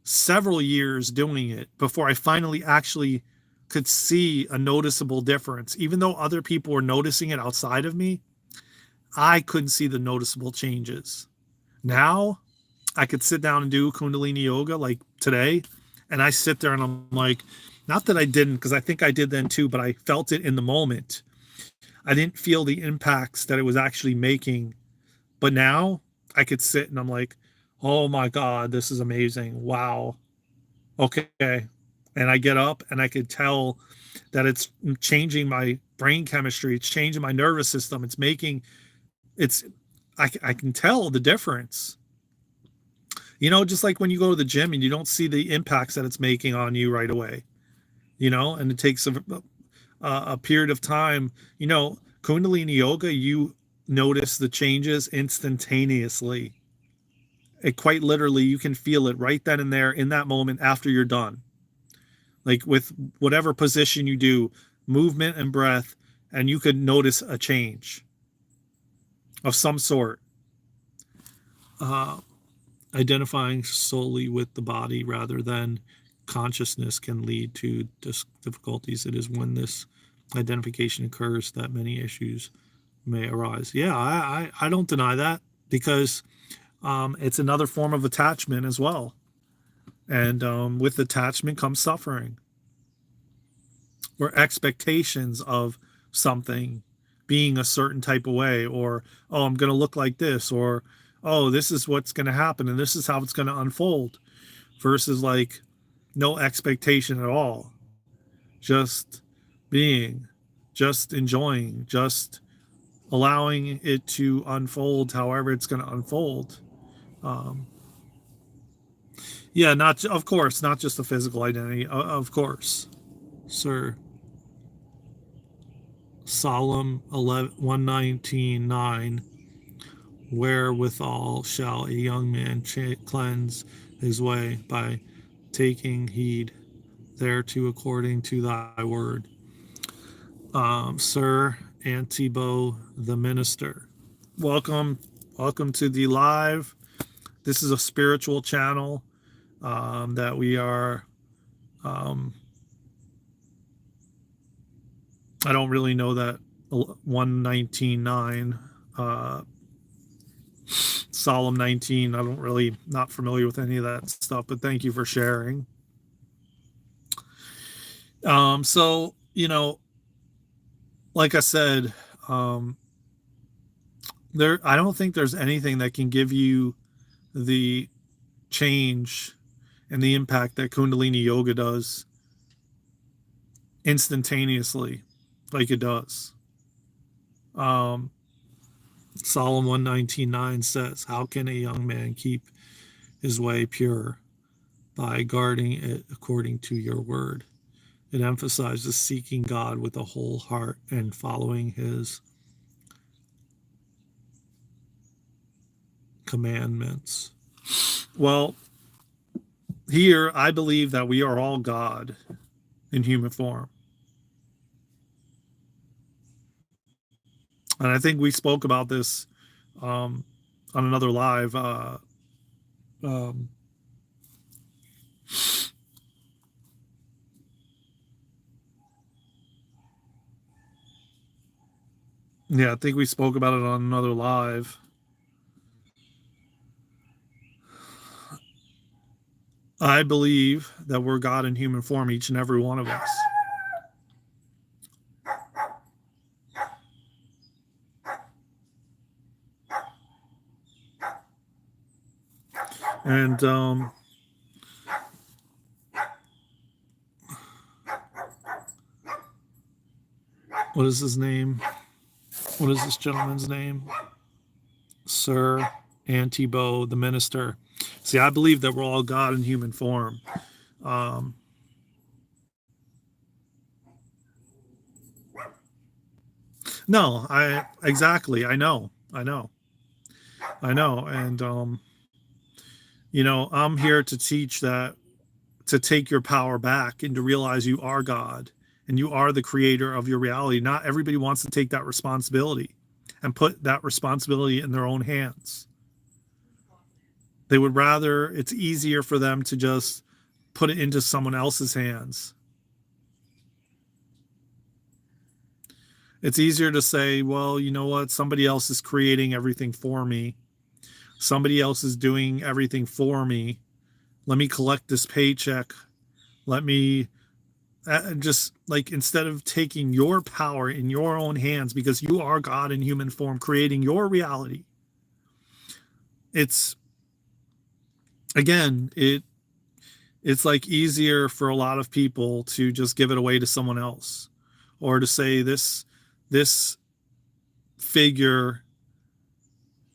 several years doing it before I finally actually could see a noticeable difference. Even though other people were noticing it outside of me, I couldn't see the noticeable changes. Now I could sit down and do Kundalini yoga like today, and I sit there and I'm like, not that I didn't, because I think I did then too, but I felt it in the moment. I didn't feel the impacts that it was actually making. But now I could sit and I'm like, oh my God, this is amazing. Wow. Okay. And I get up and I could tell that it's changing my brain chemistry. It's changing my nervous system. It's, I can tell the difference. Just like when you go to the gym and you don't see the impacts that it's making on you right away, and it takes a period of time. Kundalini yoga, you notice the changes instantaneously. It quite literally, you can feel it right then and there in that moment after you're done. Like with whatever position you do, movement and breath, and you could notice a change of some sort. Uh, Identifying solely with the body rather than consciousness can lead to difficulties. It is when this identification occurs that many issues may arise. Yeah, I don't deny that because it's another form of attachment as well. And with attachment comes suffering or expectations of something being a certain type of way, or, oh, I'm going to look like this, or, oh, this is what's going to happen and this is how it's going to unfold, versus like no expectation at all. Just being, just enjoying, just allowing it to unfold however it's going to unfold. Um, yeah, not of course, not just the physical identity, of course, sir. Psalm 119:9. Wherewithal shall a young man cleanse his way by taking heed thereto according to thy word. Sir Antibo the minister. Welcome. Welcome to the live. This is a spiritual channel that we are. I don't really know that 119:9. Solemn 19. I don't really, not familiar with any of that stuff, but thank you for sharing. So, like I said, I don't think there's anything that can give you the change and the impact that Kundalini yoga does instantaneously, like it does. Psalm 119:9 says, how can a young man keep his way pure? By guarding it according to your word. It emphasizes seeking God with a whole heart and following his commandments. Well, here I believe that we are all God in human form. And I think we spoke about this on another live. Yeah, I think we spoke about it on another live. I believe that we're God in human form, each and every one of us. And what is his name? What is this gentleman's name? Sir Antibo, the minister. See, I believe that we're all God in human form. No, exactly. I know. And I'm here to teach that, to take your power back and to realize you are God and you are the creator of your reality. Not everybody wants to take that responsibility and put that responsibility in their own hands. They would rather, it's easier for them to just put it into someone else's hands. It's easier to say, well, you know what? Somebody else is creating everything for me. Somebody else is doing everything for me. Let me collect this paycheck. Let me just, like, instead of taking your power in your own hands, because you are God in human form, creating your reality. It's, again, it's like easier for a lot of people to just give it away to someone else, or to say this figure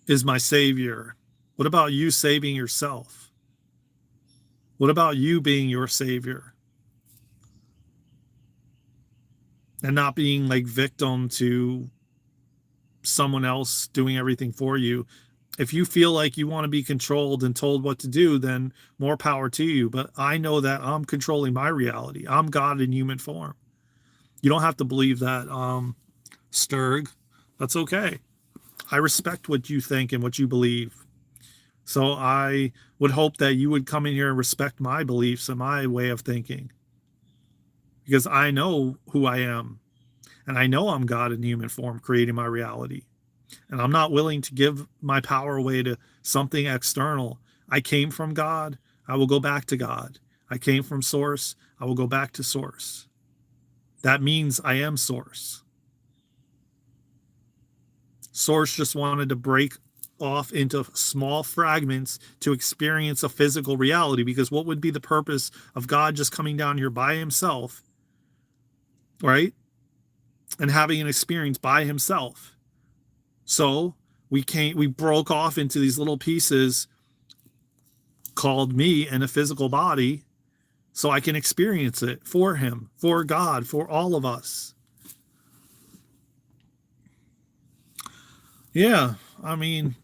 is my savior. What about you saving yourself? What about you being your savior and not being like victim to someone else doing everything for you? If you feel like you want to be controlled and told what to do, then more power to you. But I know that I'm controlling my reality. I'm God in human form. You don't have to believe that, Sturg. That's okay. I respect what you think and what you believe. So I would hope that you would come in here and respect my beliefs and my way of thinking, because I know who I am, and I know I'm God in human form creating my reality. And I'm not willing to give my power away to something external. I came from God. I will go back to God. I came from source. I will go back to source. That means I am source. Source just wanted to break off into small fragments to experience a physical reality, because what would be the purpose of God just coming down here by himself, right? And having an experience by himself. So we broke off into these little pieces called me and a physical body, so I can experience it for him, for God, for all of us. Yeah, I mean,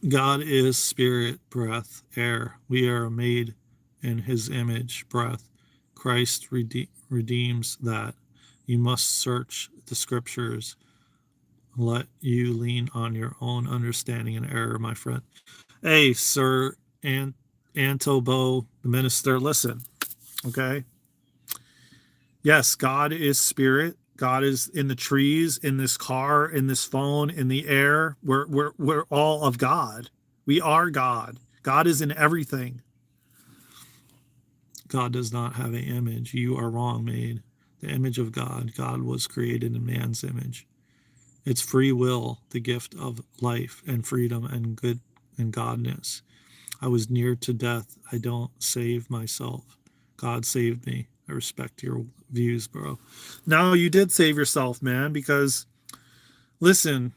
God is spirit, breath, air. We are made in his image, breath. Christ redeems that. You must search the scriptures. Let you lean on your own understanding and error, my friend. Hey, Sir Antobo, the minister, listen, okay? Yes, God is spirit. God is in the trees, in this car, in this phone, in the air. We're all of God. We are God. God is in everything. God does not have an image. You are wrong, maid. The image of God. God was created in man's image. It's free will, the gift of life and freedom and good and godness. I was near to death. I don't save myself. God saved me. I respect your views, bro. No, you did save yourself, man, because listen,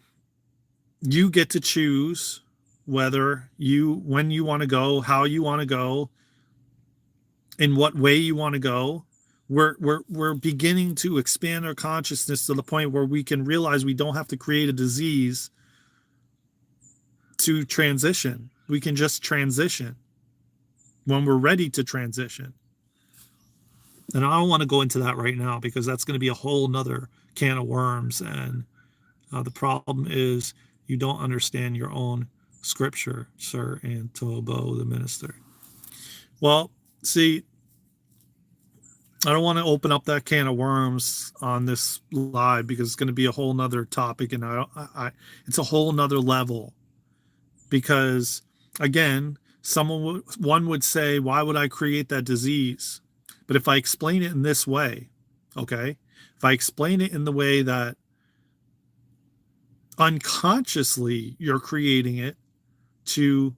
you get to choose when you want to go, how you want to go, in what way you want to go. We're beginning to expand our consciousness to the point where we can realize we don't have to create a disease to transition. We can just transition when we're ready to transition. And I don't want to go into that right now because that's going to be a whole nother can of worms. And the problem is you don't understand your own scripture, Sir Antobo, the minister. Well, see, I don't want to open up that can of worms on this live because it's going to be a whole nother topic, and it's a whole nother level. Because again, one would say, why would I create that disease? But if I explain it in this way, okay, if I explain it in the way that unconsciously you're creating it to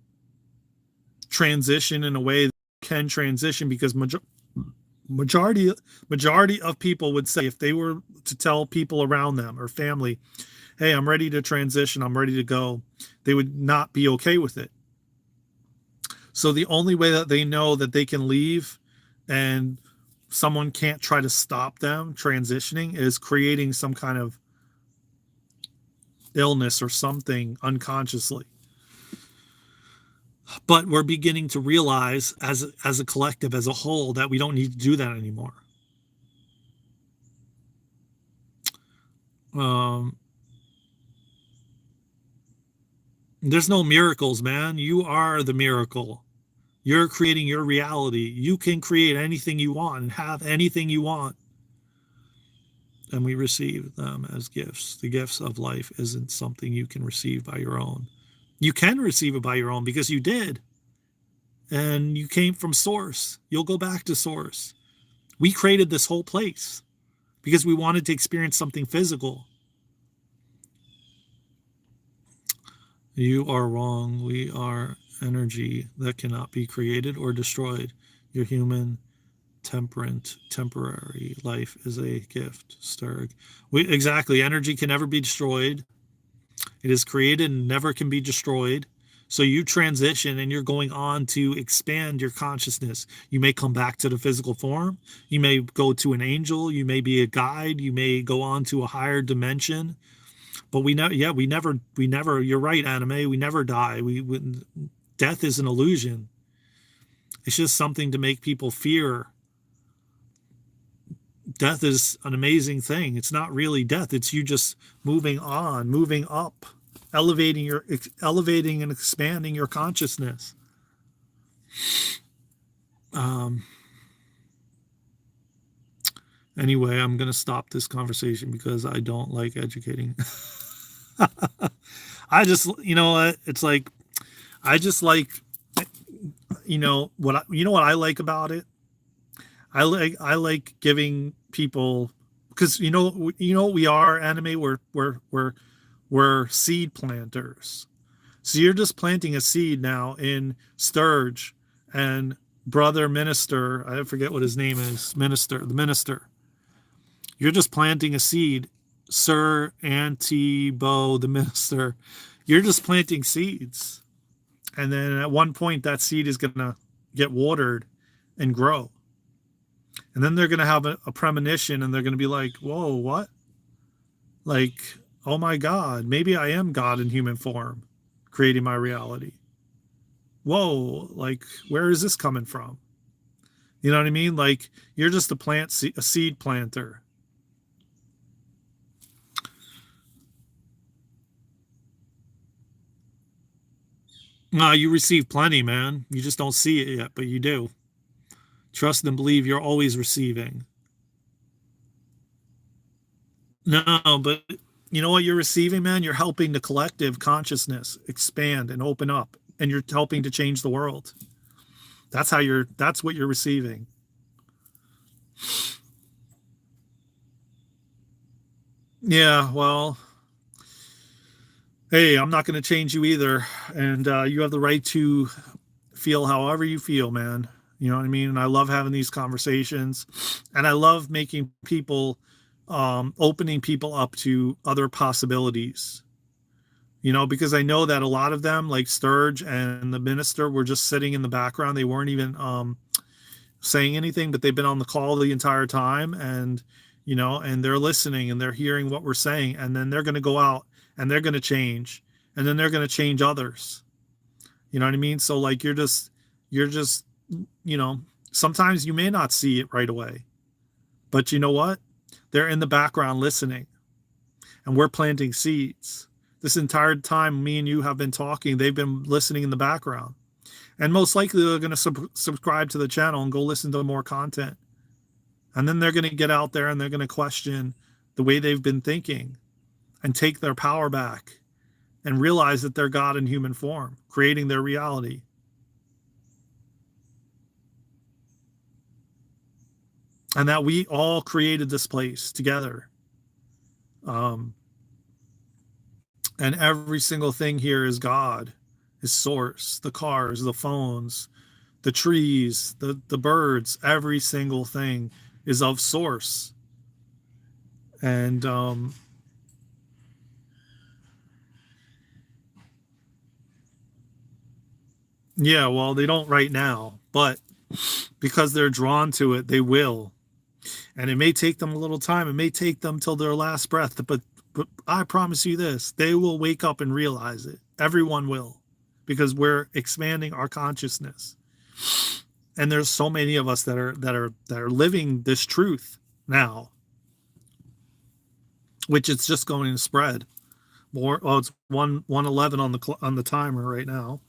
transition in a way that can transition, because majority of people would say, if they were to tell people around them or family, hey, I'm ready to transition, I'm ready to go, they would not be okay with it. So the only way that they know that they can leave and someone can't try to stop them transitioning is creating some kind of illness or something unconsciously. But we're beginning to realize as a collective, as a whole, that we don't need to do that anymore. There's no miracles, man. You are the miracle. You're creating your reality. You can create anything you want and have anything you want. And we receive them as gifts. The gifts of life isn't something you can receive by your own. You can receive it by your own because you did. And you came from source. You'll go back to source. We created this whole place because we wanted to experience something physical. You are wrong. We are energy that cannot be created or destroyed. Your human, temporary life is a gift, Sturg. Exactly. Energy can never be destroyed. It is created and never can be destroyed. So you transition and you're going on to expand your consciousness. You may come back to the physical form. You may go to an angel. You may be a guide. You may go on to a higher dimension. But we never, you're right, Anime. We never die. Death is an illusion. It's just something to make people fear. Death is an amazing thing. It's not really death. It's you just moving on, moving up, elevating and expanding your consciousness. Anyway, I'm going to stop this conversation because I don't like educating. It's like, I just like, what I like about it? I like giving people, because we are Anime. We're seed planters. So you're just planting a seed now in Sturge and brother minister. I forget what his name is. The minister. You're just planting a seed, Sir Antibo, the minister. You're just planting seeds. And then at one point, that seed is going to get watered and grow. And then they're going to have a premonition and they're going to be like, whoa, what? Like, oh my God, maybe I am God in human form, creating my reality. Whoa, like, where is this coming from? You know what I mean? Like, you're just a seed planter. No, you receive plenty, man. You just don't see it yet, but you do. Trust and believe you're always receiving. No, but you know what you're receiving, man? You're helping the collective consciousness expand and open up, and you're helping to change the world. That's what you're receiving. Yeah, well, hey, I'm not going to change you either. And you have the right to feel however you feel, man. You know what I mean? And I love having these conversations, and I love making people, opening people up to other possibilities. Because I know that a lot of them, like Sturge and the minister, were just sitting in the background. They weren't even saying anything, but they've been on the call the entire time, and and they're listening and they're hearing what we're saying, and then they're going to go out and they're going to change, and then they're going to change others. You know what I mean? So like you're just, you know, sometimes you may not see it right away, but you know what? They're in the background listening, and we're planting seeds. This entire time me and you have been talking, they've been listening in the background. And most likely they're going to subscribe to the channel and go listen to more content. And then they're going to get out there and they're going to question the way they've been thinking and take their power back and realize that they're God in human form, creating their reality. And that we all created this place together. And every single thing here is God, is source, the cars, the phones, the trees, the birds, every single thing is of source. And yeah, well, they don't right now, but because they're drawn to it, they will. And it may take them a little time. It may take them till their last breath, but I promise you this, they will wake up and realize it. Everyone will, because we're expanding our consciousness. And there's so many of us that are living this truth now, which it's just going to spread more. Oh, it's 111 on the timer right now.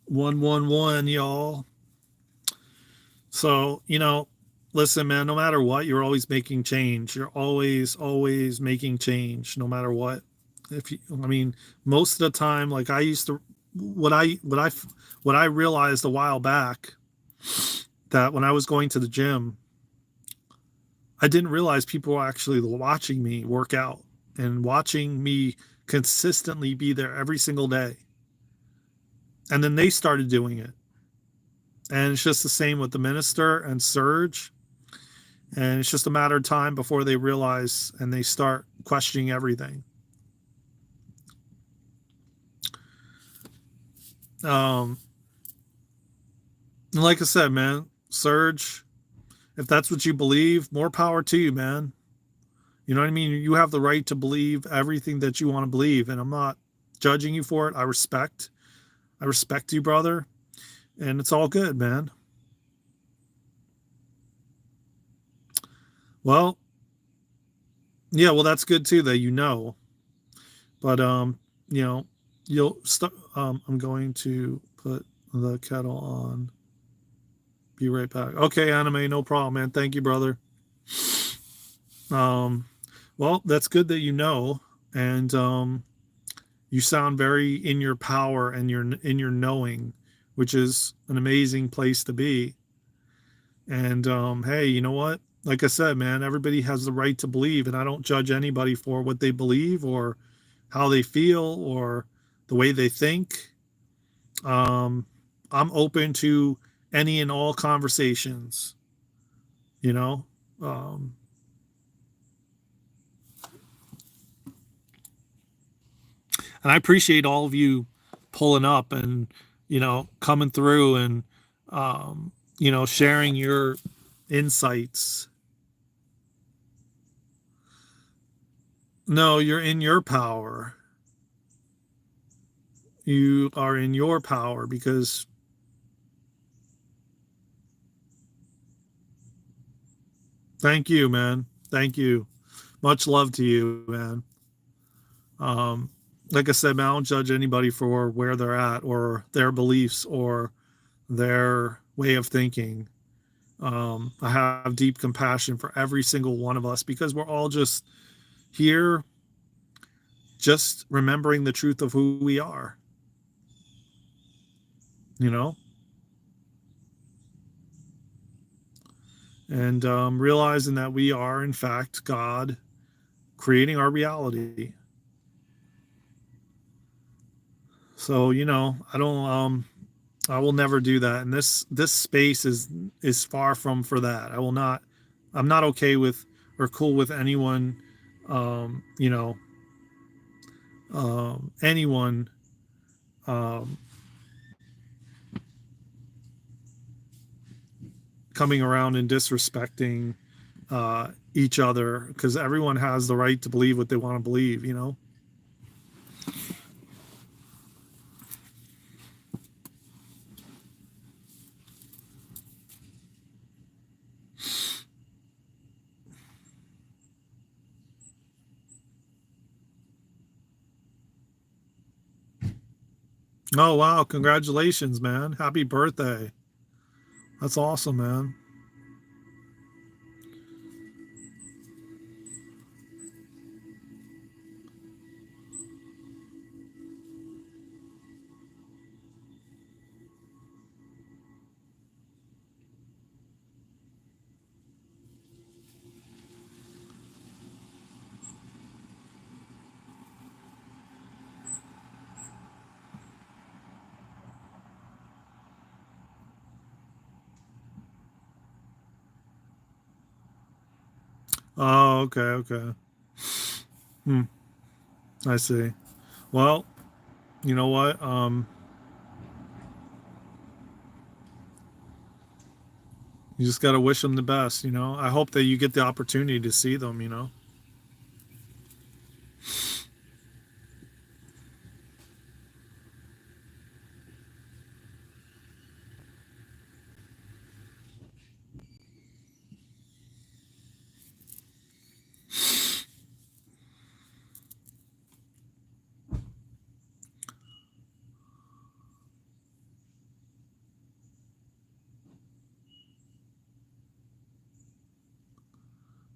111, y'all. So, you know, listen, man, no matter what, you're always making change. You're always making change, no matter what. I mean, most of the time, like I used to, what I realized a while back, that when I was going to the gym, I didn't realize people were actually watching me work out and watching me consistently be there every single day. And then they started doing it. And it's just the same with the minister and Serge. And it's just a matter of time before they realize and they start questioning everything. And like I said, man, Serge, if that's what you believe, more power to you, man. You know what I mean? You have the right to believe everything that you want to believe. And I'm not judging you for it. I respect you, brother. And it's all good, man. Well, yeah, well, that's good too that you know. But you know, you'll start. I'm going to put the kettle on. Be right back. Okay, anime, no problem, man. Thank you, brother. Well, that's good that you know, and you sound very in your power and you're in your knowing, which is an amazing place to be. And hey, you know what? Like I said, man, everybody has the right to believe, and I don't judge anybody for what they believe or how they feel or the way they think. I'm open to any and all conversations, you know. And I appreciate all of you pulling up and, you know, coming through and, you know, sharing your insights. No, you're in your power. You are in your power because thank you, man. Thank you. Much love to you, man. Like I said, man, I don't judge anybody for where they're at or their beliefs or their way of thinking. I have deep compassion for every single one of us because we're all just here, just remembering the truth of who we are, you know, and realizing that we are, in fact, God creating our reality. So, you know, I will never do that. And this space is far from for that. I'm not okay with or cool with anyone, you know, anyone, um, coming around and disrespecting each other because everyone has the right to believe what they want to believe, you know. Oh, wow. Congratulations, man. Happy birthday. That's awesome, man. Oh, okay, okay. Hmm, I see. Well, you know what? You just got to wish them the best, you know? I hope that you get the opportunity to see them, you know?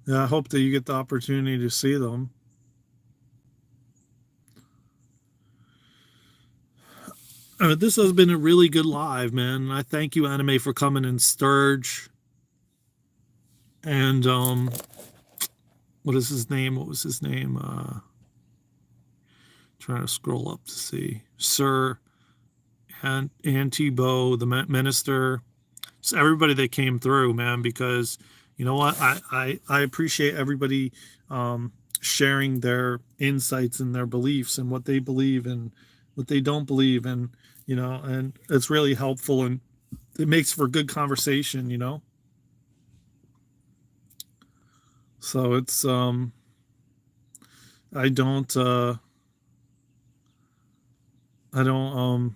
Yeah, I hope that you get the opportunity to see them. This has been a really good live, man. I thank you, Anime, for coming in Sturge. And what is his name? What was his name? Trying to scroll up to see. Sir and Antibo, the minister. So everybody that came through, man, because you know what? I appreciate everybody sharing their insights and their beliefs and what they believe and what they don't believe. And, you know, and it's really helpful and it makes for good conversation, you know? So it's, I don't, uh, I don't,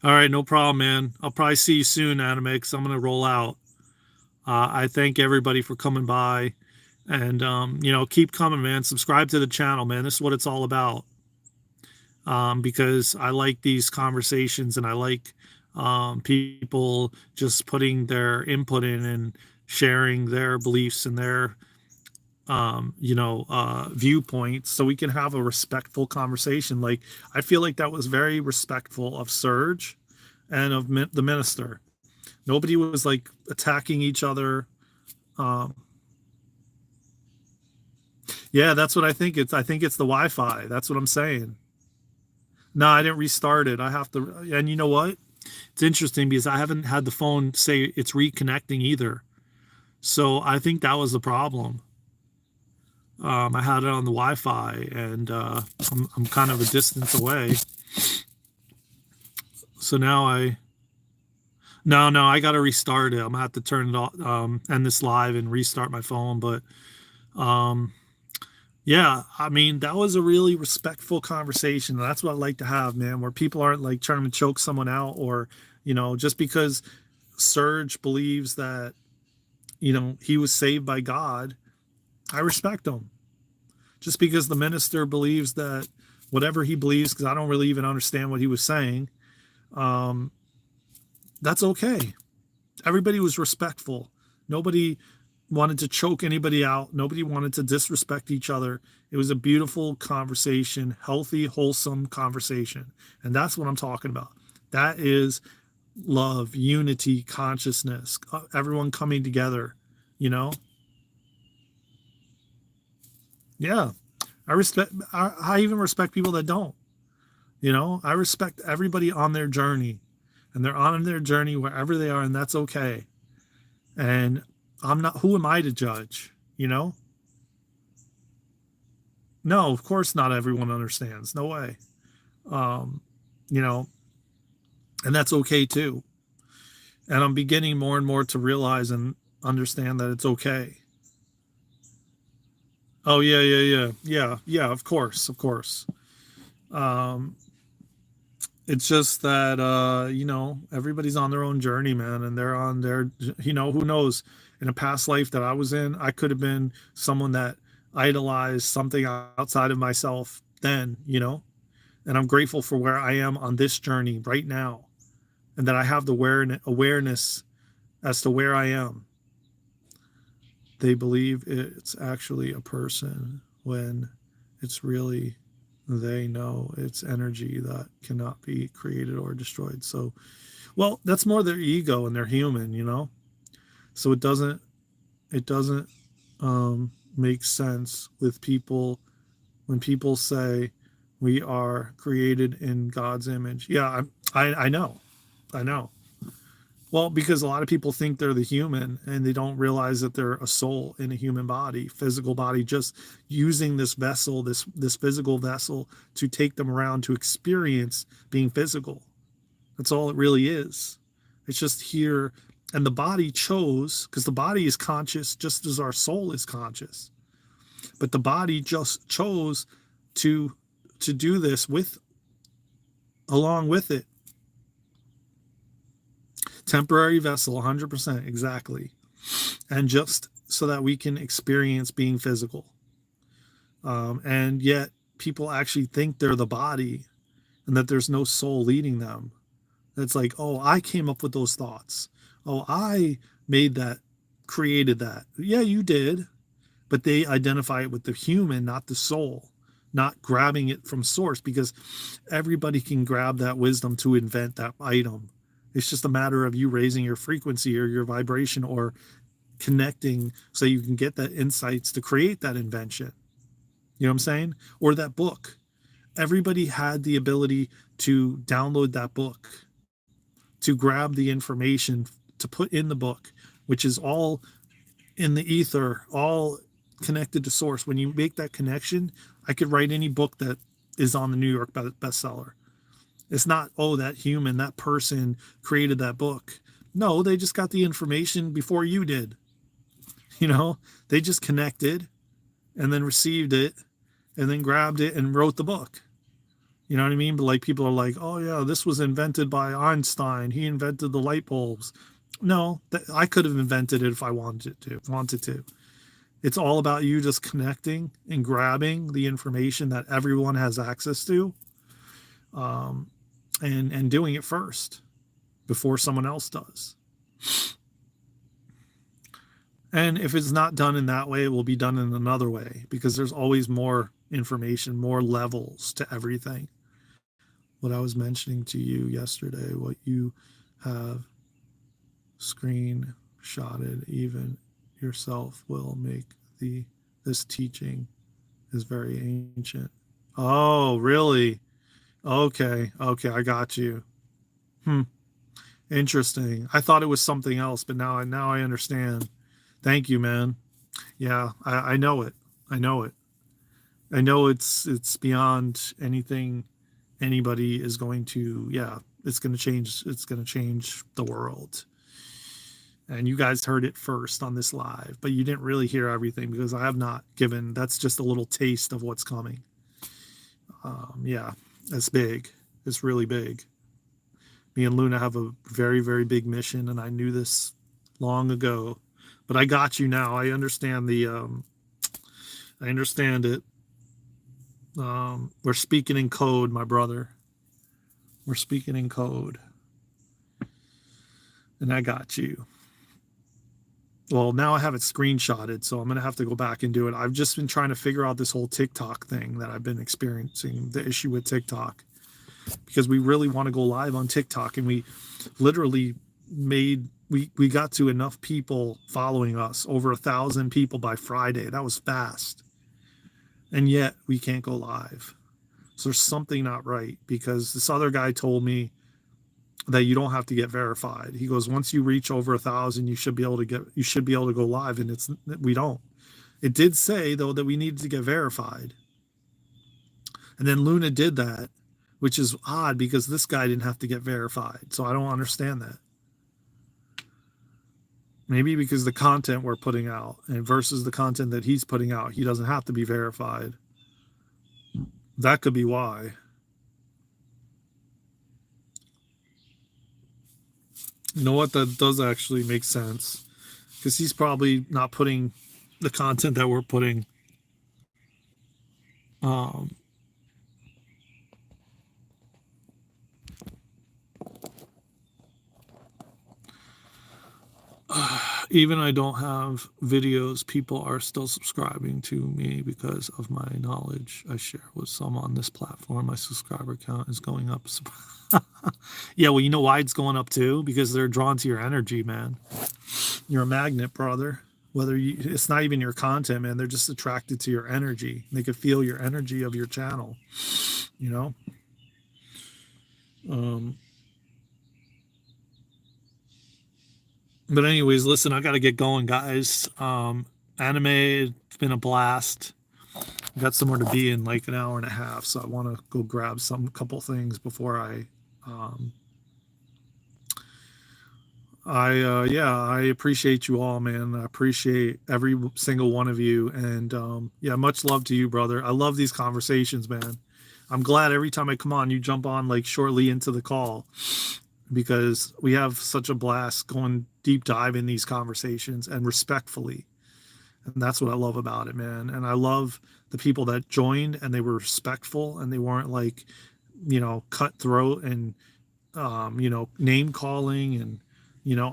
all right, no problem, man. I'll probably see you soon, Anime, because I'm going to roll out. I thank everybody for coming by and, you know, keep coming, man. Subscribe to the channel, man. This is what it's all about. Because I like these conversations and I like people just putting their input in and sharing their beliefs and their viewpoints so we can have a respectful conversation. Like I feel like that was very respectful of Serge and of the minister. Nobody was like attacking each other. um, yeah, that's what I think. I think it's the Wi-Fi. That's what I'm saying. No, I didn't restart it. I have to. And you know what, it's interesting because I haven't had the phone say it's reconnecting either. So I think that was the problem. I had it on the Wi-Fi, and I'm kind of a distance away. So now no, I got to restart it. I'm gonna have to turn it off, end this live, and restart my phone. But um, yeah, I mean that was a really respectful conversation. That's what I like to have, man, where people aren't like trying to choke someone out, or you know, just because Serge believes that you know he was saved by God, I respect him. Just because the minister believes that whatever he believes, because I don't really even understand what he was saying, um, that's okay. Everybody was respectful. Nobody wanted to choke anybody out. Nobody wanted to disrespect each other. It was a beautiful conversation, healthy, wholesome conversation. And that's what I'm talking about. That is love, unity, consciousness, everyone coming together, you know? Yeah. I even respect people that don't. You know, I respect everybody on their journey and they're on their journey wherever they are, and that's okay. And I'm not, who am I to judge? You know, no, of course not everyone understands. No way. Um, you know, and that's okay too. And I'm beginning more and more to realize and understand that it's okay. Oh, yeah, yeah, of course, of course. Um, it's just that you know, everybody's on their own journey, man, and they're on their, you know, who knows, in a past life that I was in, I could have been someone that idolized something outside of myself, then, and I'm grateful for where I am on this journey right now, and that I have the awareness as to where I am. They believe it's actually a person when it's really, they know it's energy that cannot be created or destroyed. So, well, that's more their ego, and they're human. So it doesn't make sense with people when people say we are created in God's image. Yeah, I know. I know. Well, because a lot of people think they're the human and they don't realize that they're a soul in a human body, physical body, just using this vessel, this physical vessel to take them around to experience being physical. That's all it really is. It's just here. And the body chose, because the body is conscious just as our soul is conscious. But the body just chose to do this along with it. Temporary vessel, 100%, exactly. And just so that we can experience being physical. And yet people actually think they're the body and that there's no soul leading them. It's like, oh, I came up with those thoughts. Oh, I made that, created that. Yeah, you did. But they identify it with the human, not the soul, not grabbing it from source, because everybody can grab that wisdom to invent that item. It's just a matter of you raising your frequency or your vibration or connecting so you can get that insights to create that invention. You know what I'm saying? Or that book. Everybody had the ability to download that book, to grab the information to put in the book, which is all in the ether, all connected to source. When you make that connection, I could write any book that is on the New York bestseller. It's not, oh, that human, that person created that book. No, they just got the information before you did. They just connected and then received it and then grabbed it and wrote the book. You know what I mean? But like people are like, oh yeah, this was invented by Einstein. He invented the light bulbs. No, I could have invented it if I wanted to. It's all about you just connecting and grabbing the information that everyone has access to, and doing it first before someone else does. And if it's not done in that way, it will be done in another way, because there's always more information, more levels to everything. What I was mentioning to you yesterday, what you have screenshotted, even yourself will make this teaching is very ancient. Oh, really? Okay, I got you. Interesting. I thought it was something else, but now I understand. Thank you, man. Yeah, I know it. I know it. I know it's beyond anything anybody is going to. Yeah, it's going to change. It's going to change the world. And you guys heard it first on this live, but you didn't really hear everything because I have not given. That's just a little taste of what's coming. Yeah, it's big. It's really big. Me and Luna have a very, very big mission, and I knew this long ago, but I got you now. I understand I understand it. We're speaking in code, my brother. We're speaking in code, and I got you. Well, now I have it screenshotted, so I'm going to have to go back and do it. I've just been trying to figure out this whole TikTok thing that I've been experiencing, the issue with TikTok, because we really want to go live on TikTok, and we literally we got to enough people following us, over 1,000 people by Friday. That was fast. And yet we can't go live. So there's something not right, because this other guy told me that you don't have to get verified. He goes, once you reach over 1,000, you should be able to go live. And we don't. It did say though that we needed to get verified. And then Luna did that, which is odd because this guy didn't have to get verified. So I don't understand that. Maybe because the content we're putting out and versus the content that he's putting out, he doesn't have to be verified. That could be why. You know what? That does actually make sense, because he's probably not putting the content that we're putting Even I don't have videos, people are still subscribing to me because of my knowledge I share with some on this platform. My subscriber count is going up. Yeah, well, you know why it's going up too? Because they're drawn to your energy, man. You're a magnet, brother. Whether you, it's not even your content, man. They're just attracted to your energy. They can feel your energy of your channel, you know? But anyways, listen, I got to get going, guys. Anime, it's been a blast. Got somewhere to be in like an hour and a half, so I want to go grab couple things before I appreciate you all, man. I appreciate every single one of you, and yeah, much love to you, brother. I love these conversations, man. I'm glad every time I come on, you jump on like shortly into the call, because we have such a blast going deep dive in these conversations and respectfully. And that's what I love about it, man. And I love the people that joined and they were respectful and they weren't like, cutthroat and, name calling and,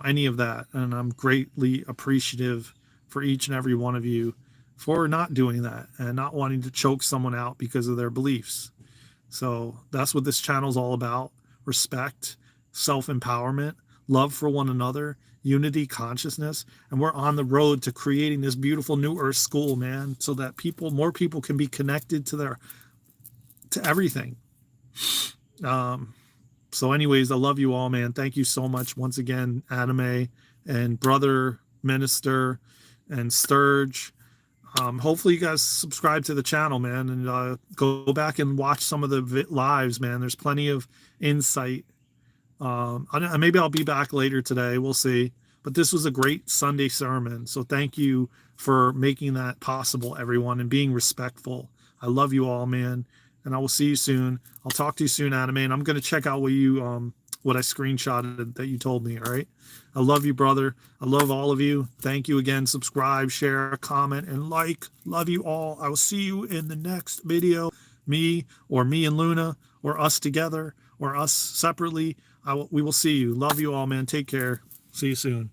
any of that. And I'm greatly appreciative for each and every one of you for not doing that and not wanting to choke someone out because of their beliefs. So that's what this channel is all about: respect, self-empowerment, love for one another, unity, consciousness. And we're on the road to creating this beautiful new earth school, man, so that more people can be connected to everything. So anyways, I love you all, man. Thank you so much once again, Anime and Brother Minister and Sturge. Hopefully you guys subscribe to the channel, man, and go back and watch some of the lives, man. There's plenty of insight. Maybe I'll be back later today. We'll see. But this was a great Sunday sermon. So thank you for making that possible, everyone, and being respectful. I love you all, man. And I will see you soon. I'll talk to you soon, Anime. And I'm going to check out what I screenshotted that you told me. All right. I love you, brother. I love all of you. Thank you again. Subscribe, share, comment, and like. Love you all. I will see you in the next video. Me and Luna, or us together, or us separately. We will see you. Love you all, man. Take care. See you soon.